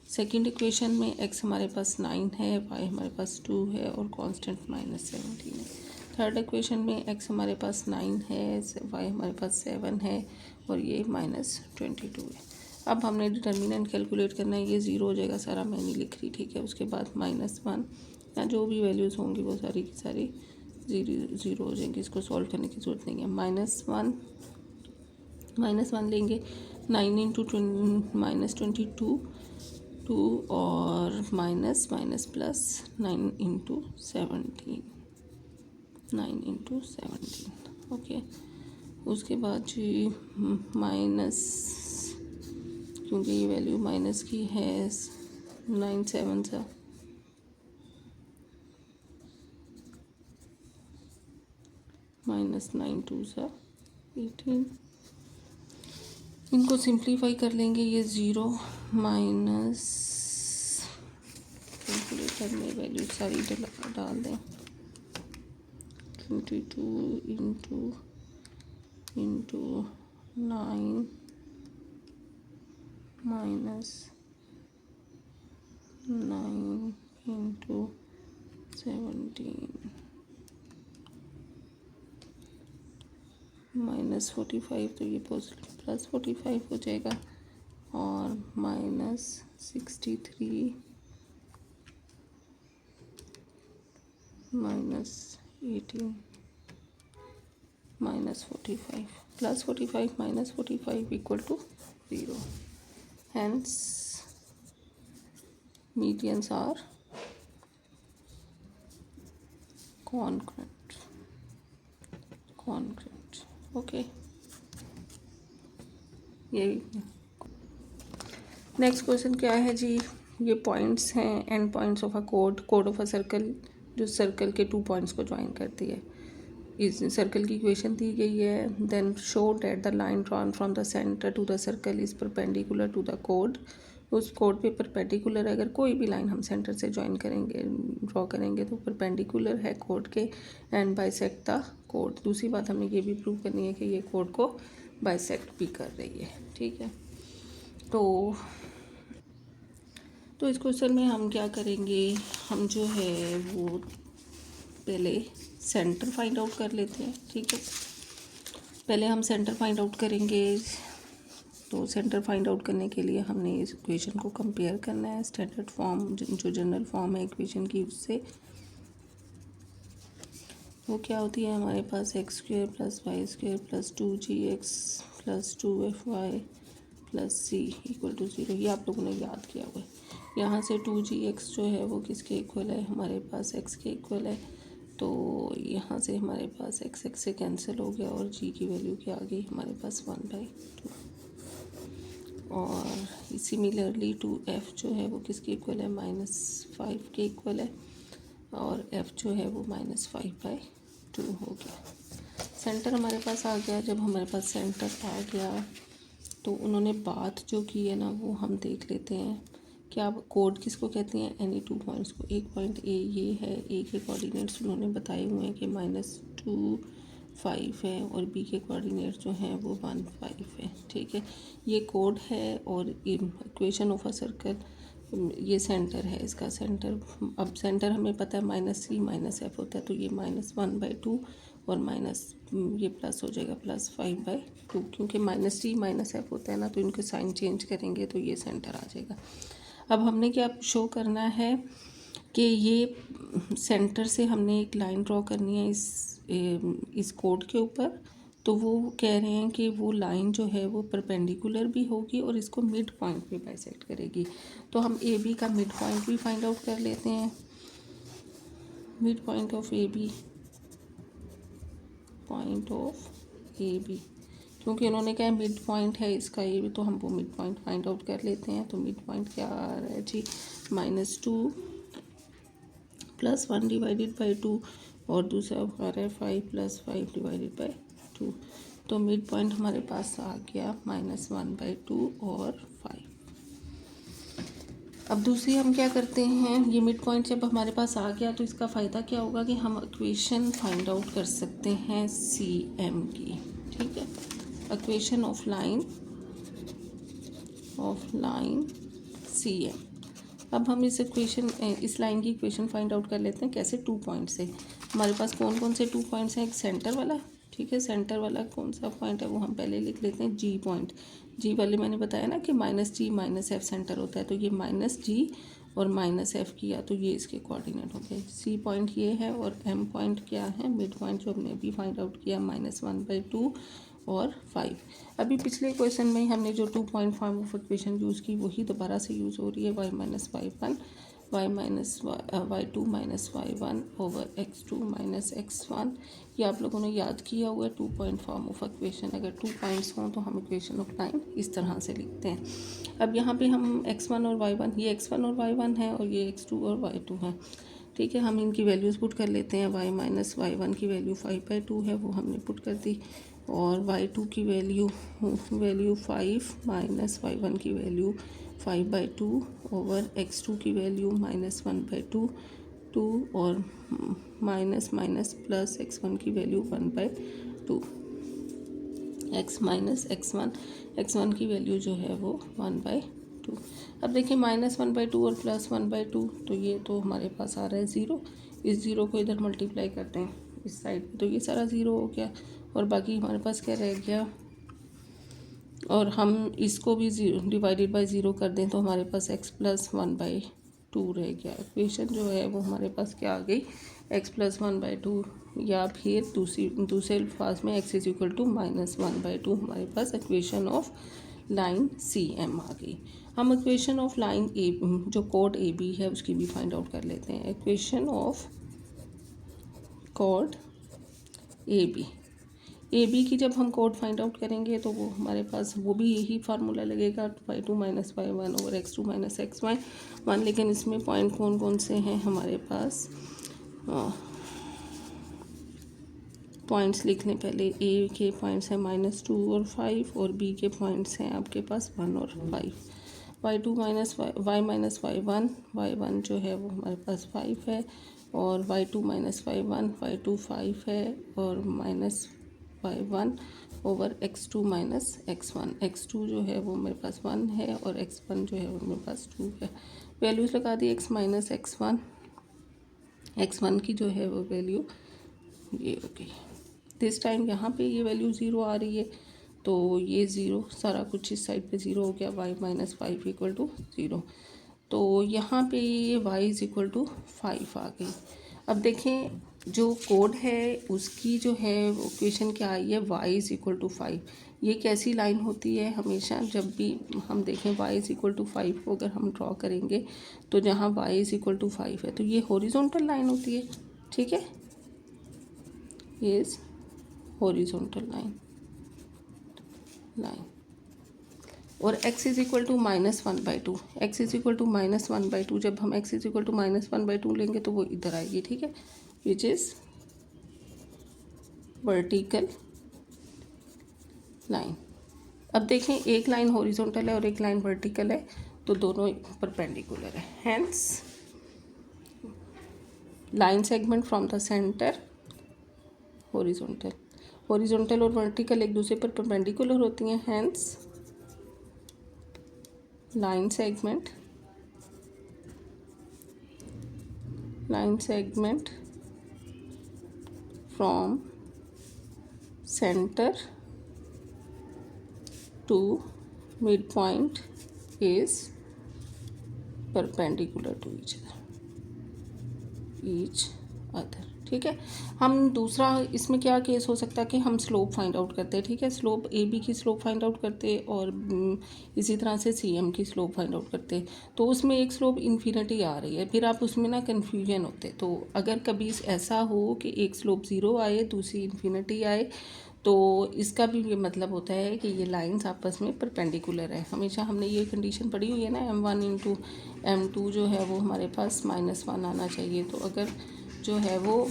सेकंड इक्वेशन में x हमारे पास 9 है, y हमारे पास 2 है और कांस्टेंट -17 है। थर्ड इक्वेशन में x हमारे पास 9 है, y हमारे पास 7 है और ये -22 है। अब हमने डिटर्मिनेंट कैलकुलेट करना है, ये 0 हो जाएगा सारा, मैं नहीं लिख रही, ठीक है। उसके बाद -1 या जो भी वैल्यूज़ होंगी वो सारी की सारी 0 हो जाएंगी, इसको सॉल्व करने की ज़रूरत नहीं है। -1 लेंगे, 9 इंटू -22 2 और माइनस प्लस 9 इंटू 17 ओके। उसके बाद जी माइनस, क्योंकि ये वैल्यू माइनस की है, 9 7 सा -9 2 सा 18। इनको सिंप्लीफाई कर लेंगे, ये 0 माइनस, कैलकुलेटर में वैल्यू सारी डाल दें, 22 into into 9 minus 9 into 17 minus 45, तो ये प्लस 45 हो जाएगा, और minus 63 minus 18 minus 45, plus 45 minus 45 equal to 0. Hence medians are congruent. Okay, यही. नेक्स्ट क्वेश्चन क्या है जी, ये पॉइंट्स हैं, एंड पॉइंट्स ऑफ अ कोड ऑफ अ सर्कल, जो सर्कल के 2 पॉइंट्स को ज्वाइन करती है. इस सर्कल की इक्वेशन दी गई है. Then show that the line drawn from the centre to the circle is perpendicular to the कोड. उस कोड पे परपेंडिकुलर, अगर कोई भी लाइन हम सेंटर से ज्वाइन करेंगे, ड्रॉ करेंगे, तो परपेंडिकुलर है कोड के, एंड बाइसेक्ट द कोड. दूसरी बात हमें ये भी प्रूव करनी है कि ये कोड को बाइसेक्ट भी कर रही है. ठीक है, तो इस क्वेश्चन में हम क्या करेंगे, हम जो है वो पहले सेंटर फाइंड आउट कर लेते हैं. ठीक है, पहले हम सेंटर फाइंड आउट करेंगे. तो सेंटर फाइंड आउट करने के लिए हमने इस इक्वेशन को कंपेयर करना है स्टैंडर्ड फॉर्म, जो जनरल फॉर्म है इक्वेशन की, उससे. वो क्या होती है, हमारे पास X square plus Y square plus 2gx plus 2fy plus c equal to 0. ये आप लोगों ने याद किया हुआ है. यहाँ से 2gx जो है वो किसके इक्वल है, हमारे पास x के इक्वल है. तो यहाँ से हमारे पास x से कैंसिल हो गया, और g की वैल्यू क्या आ गई हमारे पास 1/2. और सिमिलरली 2f जो है वो किसके इक्वल है, -5 के इक्वल है, और f जो है वो -5/2 हो गया. सेंटर हमारे पास आ गया. जब हमारे पास सेंटर आ गया तो उन्होंने बात जो की है ना, वो हम देख लेते हैं. क्या कोड किसको कहते हैं, एनी 2 पॉइंट्स को. एक पॉइंट ए ये है, ए के कोऑर्डिनेट्स उन्होंने बताए हुए हैं कि -2 5 है, और बी के कोऑर्डिनेट्स जो हैं वो 1 5 है. ठीक है, ये कोड है. और इक्वेशन ऑफ अ सर्कल, ये सेंटर है, इसका सेंटर. अब सेंटर हमें पता है -c -f होता है, तो ये -1/2 और माइनस ये प्लस हो जाएगा +5/2, क्योंकि -c -f होता है ना, तो इनके साइन चेंज करेंगे तो ये सेंटर आ जाएगा. अब हमने क्या शो करना है कि ये सेंटर से हमने एक लाइन ड्रॉ करनी है इस कोड के ऊपर. तो वो कह रहे हैं कि वो लाइन जो है वो परपेंडिकुलर भी होगी और इसको मिड पॉइंट पे बाइसेक्ट करेगी. तो हम ए बी का मिड पॉइंट भी फाइंड आउट कर लेते हैं. Mid point of A B, क्योंकि उन्होंने कहा मिड पॉइंट है इसका ये भी, तो हम वो मिड पॉइंट फाइंड आउट कर लेते हैं. तो मिड पॉइंट क्या आ रहा है जी, -2 + 1 / 2, और दूसरा आ रहा है 5 + 5 / 2. तो मिड पॉइंट हमारे पास आ गया -1/2 और 5. अब दूसरी हम क्या करते हैं, ये मिड पॉइंट जब हमारे पास आ गया तो इसका फ़ायदा क्या होगा कि हम इक्वेशन फाइंड आउट कर सकते हैं CM की. ठीक है, इक्वेशन ऑफ लाइन CM. अब हम इस लाइन की इक्वेशन फाइंड आउट कर लेते हैं. कैसे, 2 पॉइंट से. हमारे पास कौन कौन से 2 पॉइंट्स हैं, एक सेंटर वाला. ठीक है, सेंटर वाला कौन सा पॉइंट है वो हम पहले लिख लेते हैं, G पॉइंट. G वाले मैंने बताया ना कि -G -F सेंटर होता है, तो ये -G और -F किया तो ये इसके कोऑर्डिनेट हो गए. C पॉइंट ये है, और M पॉइंट क्या है, मिड पॉइंट जो हमने अभी फाइंड आउट किया -1/2 और 5. अभी पिछले क्वेश्चन में हमने जो 2 point form of equation use की वही दोबारा से यूज़ हो रही है. y - y1 y2 - y1 over x2 - x1. ये आप लोगों ने याद किया हुआ है 2 पॉइंट फॉर्म ऑफ इक्वेशन. अगर 2 पॉइंट्स हों तो हम इक्वेशन ऑफ लाइन इस तरह से लिखते हैं. अब यहाँ पे हम x1 और y1, ये x1 और y1 है, और ये x2 और y2 है. ठीक है, हम इनकी वैल्यूज़ पुट कर लेते हैं. y - y1 की वैल्यू 5/2 है, वो हमने पुट कर दी. और y2 की वैल्यू 5 - y1 की वैल्यू 5/2 ओवर x2 की वैल्यू -1/2 और माइनस प्लस x1 की value 1/2. X minus x one की वैल्यू जो है वो 1/2। अब देखिए -1/2 और +1/2, तो ये तो हमारे पास आ रहा है 0। इस 0 को इधर मल्टीप्लाई करते हैं इस साइड, तो ये सारा 0 हो गया और बाकी हमारे पास क्या रह गया। और हम इसको भी डिवाइडेड बाय 0 कर दें तो हमारे पास x + 1/2 रह गया। इक्वेशन जो है वो हमारे पास क्या आ गई, x + 1/2, या फिर दूसरे अल्फाज में x = -1/2 हमारे पास इक्वेशन ऑफ लाइन CM आ गई। हम इक्वेशन ऑफ लाइन ए जो कोड AB है उसकी भी फाइंड आउट कर लेते हैं। इक्वेशन ऑफ कोड AB की जब हम कोड फाइंड आउट करेंगे तो वो हमारे पास वो भी यही फार्मूला लगेगा, y2 - y1 और x2 - x1, लेकिन इसमें पॉइंट कौन कौन से हैं हमारे पास, पॉइंट्स लिख लें पहले। A के पॉइंट्स हैं -2 और 5 और B के पॉइंट्स हैं आपके पास 1 और 5। y2 - y1, y1 जो है वो हमारे पास 5 है, और y2 - y1, y2 5 है, और -y1 ओवर x2 - x1 जो है वो मेरे पास 1 है और x1 जो है वो मेरे पास 2 है। वैल्यूज़ लगा दी x - x1 की जो है वो वैल्यू ये हो गई। दिस टाइम यहाँ पे ये वैल्यू 0 आ रही है, तो ये 0 सारा कुछ इस साइड पे 0 हो गया, y - 5 = 0। तो यहाँ पे ये y = 5 आ गई। अब देखें जो कोड है उसकी जो है इक्वेशन क्या आई है, y = 5। ये कैसी लाइन होती है, हमेशा जब भी हम देखें y = 5 को अगर हम ड्रॉ करेंगे तो जहाँ y = 5 है तो ये हॉरिजॉन्टल लाइन होती है, ठीक है, इज हॉरिजॉन्टल लाइन। और x = -1/2, x = -1/2, जब हम x = -1/2 लेंगे तो वो इधर आएगी, ठीक है, विच इज़ वर्टिकल लाइन। अब देखें एक लाइन हॉरिजॉन्टल है और एक लाइन वर्टिकल है, तो दोनों परपेंडिकुलर है, hence line segment from the centre horizontal और वर्टिकल एक दूसरे पर परपेंडिकुलर होती हैं, hence line segment from centre to mid point is perpendicular to each other, ठीक है। हम दूसरा इसमें क्या केस हो सकता है कि हम स्लोप फाइंड आउट करते हैं, ठीक है, स्लोप AB की स्लोप फाइंड आउट करते हैं और इसी तरह से CM की स्लोप फाइंड आउट करते हैं, तो उसमें एक स्लोप इन्फिनिटी आ रही है, फिर आप उसमें ना कन्फ्यूजन होते। तो अगर कभी ऐसा हो कि एक स्लोप 0 आए दूसरी इन्फिनिटी आए, तो इसका भी ये मतलब होता है कि ये लाइंस आपस में परपेंडिकुलर है। हमेशा हमने ये कंडीशन पढ़ी हुई है ना, M1 × M2 जो है वो हमारे पास -1 आना चाहिए। तो अगर जो है वो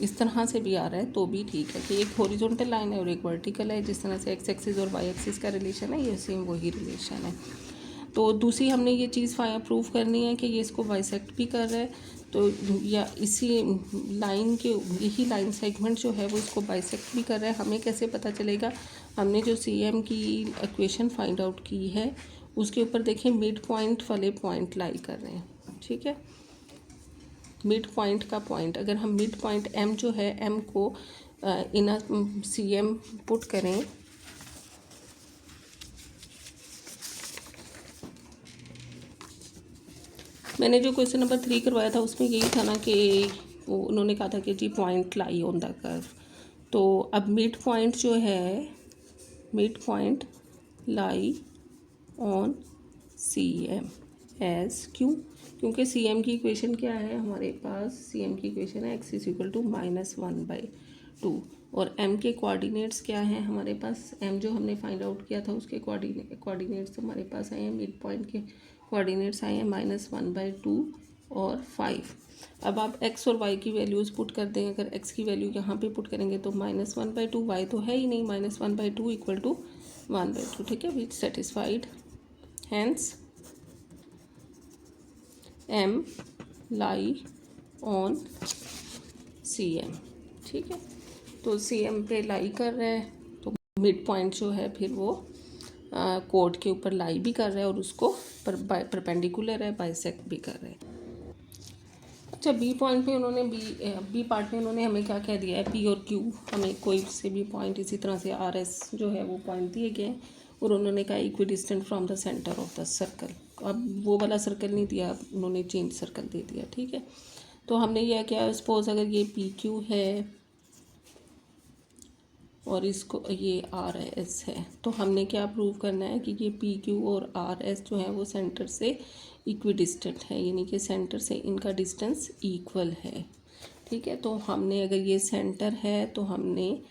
इस तरह से भी आ रहा है तो भी ठीक है कि एक हॉरिजॉन्टल लाइन है और एक वर्टिकल है, जिस तरह से x एक्सिस और y एक्सिस का रिलेशन है, ये सेम वही रिलेशन है। तो दूसरी हमने ये चीज़ प्रूव करनी है कि ये इसको बाइसेक्ट भी कर रहा है, तो या इसी लाइन के यही लाइन सेगमेंट जो है वो इसको बाइसेक्ट भी कर रहा है। हमें कैसे पता चलेगा, हमने जो CM की इक्वेशन फाइंड आउट की है उसके ऊपर देखें मिड पॉइंट वाले पॉइंट लाई कर रहे हैं, ठीक है, मिड पॉइंट का पॉइंट, अगर हम मिड पॉइंट M जो है M को इन CM पुट करें, मैंने जो क्वेश्चन नंबर 3 करवाया था उसमें यही था ना कि वो उन्होंने कहा था कि G point lie on the curve. तो अब मिड पॉइंट जो है, mid point lie on CM as क्योंकि CM की इक्वेशन क्या है हमारे पास, CM की इक्वेशन है x = -1/2 और M के कोऑर्डिनेट्स क्या हैं हमारे पास, M जो हमने फाइंड आउट किया था उसके कोऑर्डिनेट्स हमारे पास आए हैं, मिड पॉइंट के कोऑर्डिनेट्स आए हैं -1/2 और 5। अब आप x और y की वैल्यूज़ पुट कर दें, अगर x की वैल्यू यहाँ पे पुट करेंगे तो -1/2, y तो है ही नहीं, -1/2 = 1/2, ठीक है, which satisfied, hence M lie on CM, ठीक है, तो CM पे लाई कर रहा है तो मिड पॉइंट जो है फिर वो कोड के ऊपर लाई भी कर रहा है और उसको परपेंडिकुलर है, बाइसेक्ट भी कर रहे हैं। अच्छा, बी पॉइंट पे उन्होंने बी पार्ट में उन्होंने हमें क्या कह दिया है, पी और क्यू हमें कोई से भी पॉइंट इसी तरह से आर एस जो है वो पॉइंट दिए गए हैं और उन्होंने कहा equi distant from the centre of the circle. अब वो वाला सर्कल नहीं दिया, उन्होंने चेंज सर्कल दे दिया, ठीक है। तो हमने यह क्या, सपोज अगर ये पी क्यू है और इसको ये आर एस है, तो हमने क्या प्रूव करना है कि ये पी क्यू और आर एस जो है वो सेंटर से इक्वी डिस्टेंट है, यानी कि सेंटर से इनका डिस्टेंस इक्वल है, ठीक है। तो हमने अगर ये सेंटर है तो हमने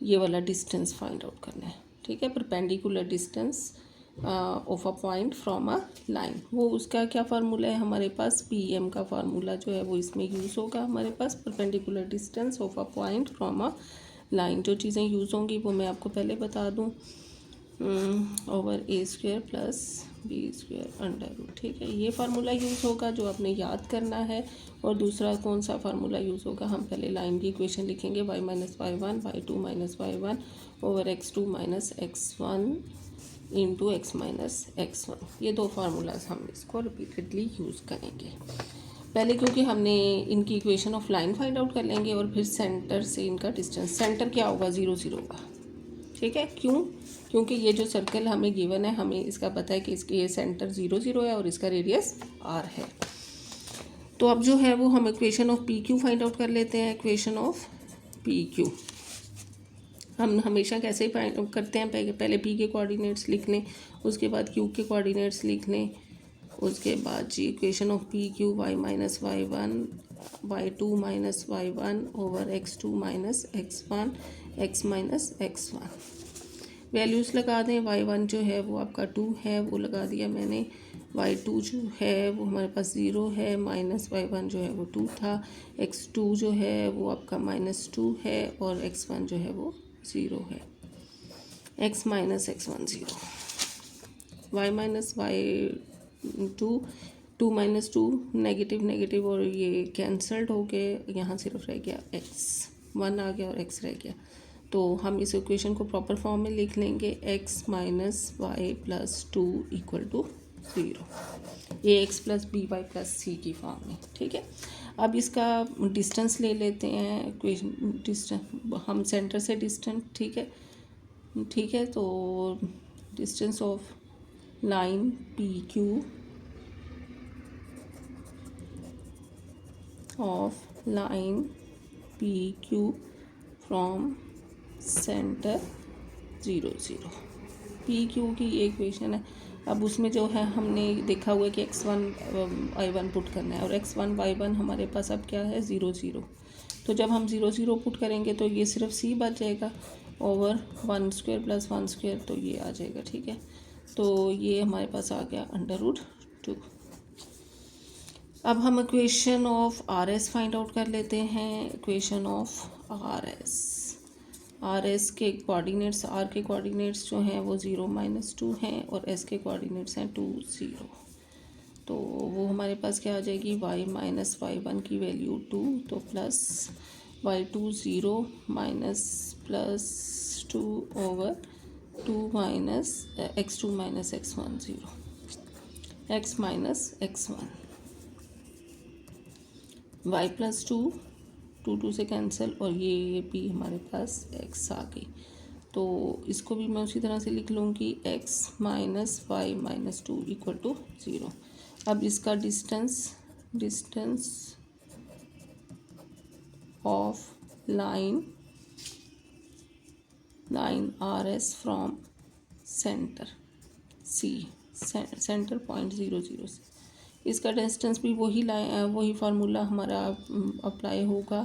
ये वाला डिस्टेंस फाइंड आउट करना है, ठीक है। Perpendicular distance of a point from a line, वो उसका क्या फार्मूला है हमारे पास, पी एम का फार्मूला जो है वो इसमें यूज़ होगा हमारे पास। Perpendicular distance of a point from a line, जो चीज़ें यूज़ होंगी वो मैं आपको पहले बता दूँ, over A square plus B square under root, ठीक है। ये फार्मूला यूज़ होगा जो आपने याद करना है। और दूसरा कौन सा फार्मूला यूज़ होगा, हम पहले लाइन की इक्वेशन लिखेंगे, y minus Y one by two minus Y one over x two minus x one into x minus x one. ये दो फार्मूलाज हम इसको रिपीटेडली यूज़ करेंगे। पहले क्योंकि हमने इनकी equation of line find out कर लेंगे और फिर सेंटर से इनका डिस्टेंस, सेंटर क्या होगा, 0 0 का, ठीक है। क्यों, क्योंकि ये जो सर्कल हमें गिवन है हमें इसका पता है कि इसके ये सेंटर 0 0 है और इसका रेडियस r है। तो अब जो है वो हम equation of P Q find out कर लेते हैं। इक्वेशन ऑफ पी क्यू हम हमेशा कैसे फाइंड आउट करते हैं, पहले पी के कोऑर्डिनेट्स लिख लें, उसके बाद क्यू के कोऑर्डिनेट्स लिख लें, उसके बाद जी equation of P Q Y minus Y one by two minus Y one over x two minus x one X minus x one. Values लगा दें, वाई वन जो है वो आपका 2 है, वो लगा दिया मैंने। वाई टू जो है वो हमारे पास 0 है, माइनस वाई वन जो है वो 2 था। एक्स टू जो है वो आपका -2 है और एक्स वन जो है वो 0 है। X minus x one 0, y minus y two, 2 minus 2 negative negative और ये कैंसल्ड हो गए, यहाँ सिर्फ रह गया एक्स, 1 आ गया और एक्स रह गया। तो हम इस इक्वेशन को प्रॉपर फॉर्म में लिख लेंगे, X minus Y plus 2 equal to 0, A X plus B Y plus C की फॉर्म में, ठीक है। अब इसका डिस्टेंस ले लेते हैं, इक्वेशन डिस्टेंस हम सेंटर से डिस्टेंस, ठीक है, ठीक है। तो distance of line P Q of line P Q from centre 0 0, P Q की ये इक्वेशन है। अब उसमें जो है हमने देखा हुआ है कि x1 y1 पुट करना है और x1 y1 हमारे पास अब क्या है, 0 0। तो जब हम 0 0 पुट करेंगे तो ये सिर्फ c बच जाएगा ओवर 1 स्क्वायर प्लस 1 स्क्वायर, तो ये आ जाएगा, ठीक है। तो ये हमारे पास आ गया √2। अब हम equation of R S find out कर लेते हैं। इक्वेशन ऑफ आर एस के कोऑर्डिनेट्स, आर के कोऑर्डिनेट्स जो हैं वो 0 -2 हैं और एस के कोऑर्डिनेट्स हैं 2 0। तो वो हमारे पास क्या आ जाएगी, y माइनस वाई वन की वैल्यू 2, तो plus y two 0 minus plus 2 over 2 minus x two minus x one 0, x minus x one, y plus 2 2 से कैंसिल और ये भी हमारे पास x आ गई। तो इसको भी मैं उसी तरह से लिख लूँगी, x minus y minus 2 equal to 0। अब इसका distance of line R S from centre C, centre point 0 0 से, इसका डिस्टेंस भी वही फार्मूला हमारा अप्लाई होगा।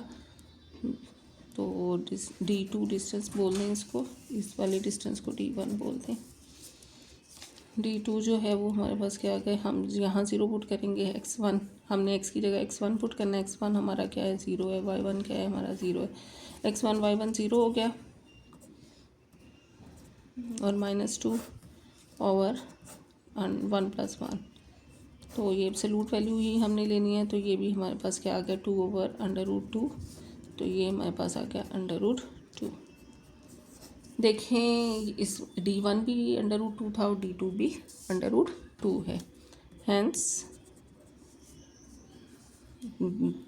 तो D2 डिस्टेंस बोल दें इसको, इस वाले डिस्टेंस को D1 बोल दें। D2 जो है वो हमारे पास क्या आ गया, हम यहाँ 0 पुट करेंगे, x1 हमने x की जगह x1 पुट करना है, x1 हमारा क्या है 0 है, y1 क्या है हमारा 0 है, x1 y1 0 हो गया और -2 ओवर 1 + 1, तो ये एब्सोल्यूट वैल्यू ही हमने लेनी है। तो ये भी हमारे पास क्या आ गया, 2 ओवर √2, तो ये हमारे पास आ गया √2। देखें इस D1 भी √2 था और D2 भी √2 है, hence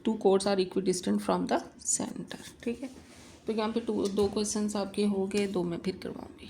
two chords are equidistant from the centre. ठीक है, तो यहाँ पे दो क्वेश्चंस आपके हो गए, दो मैं फिर करवाऊँगी।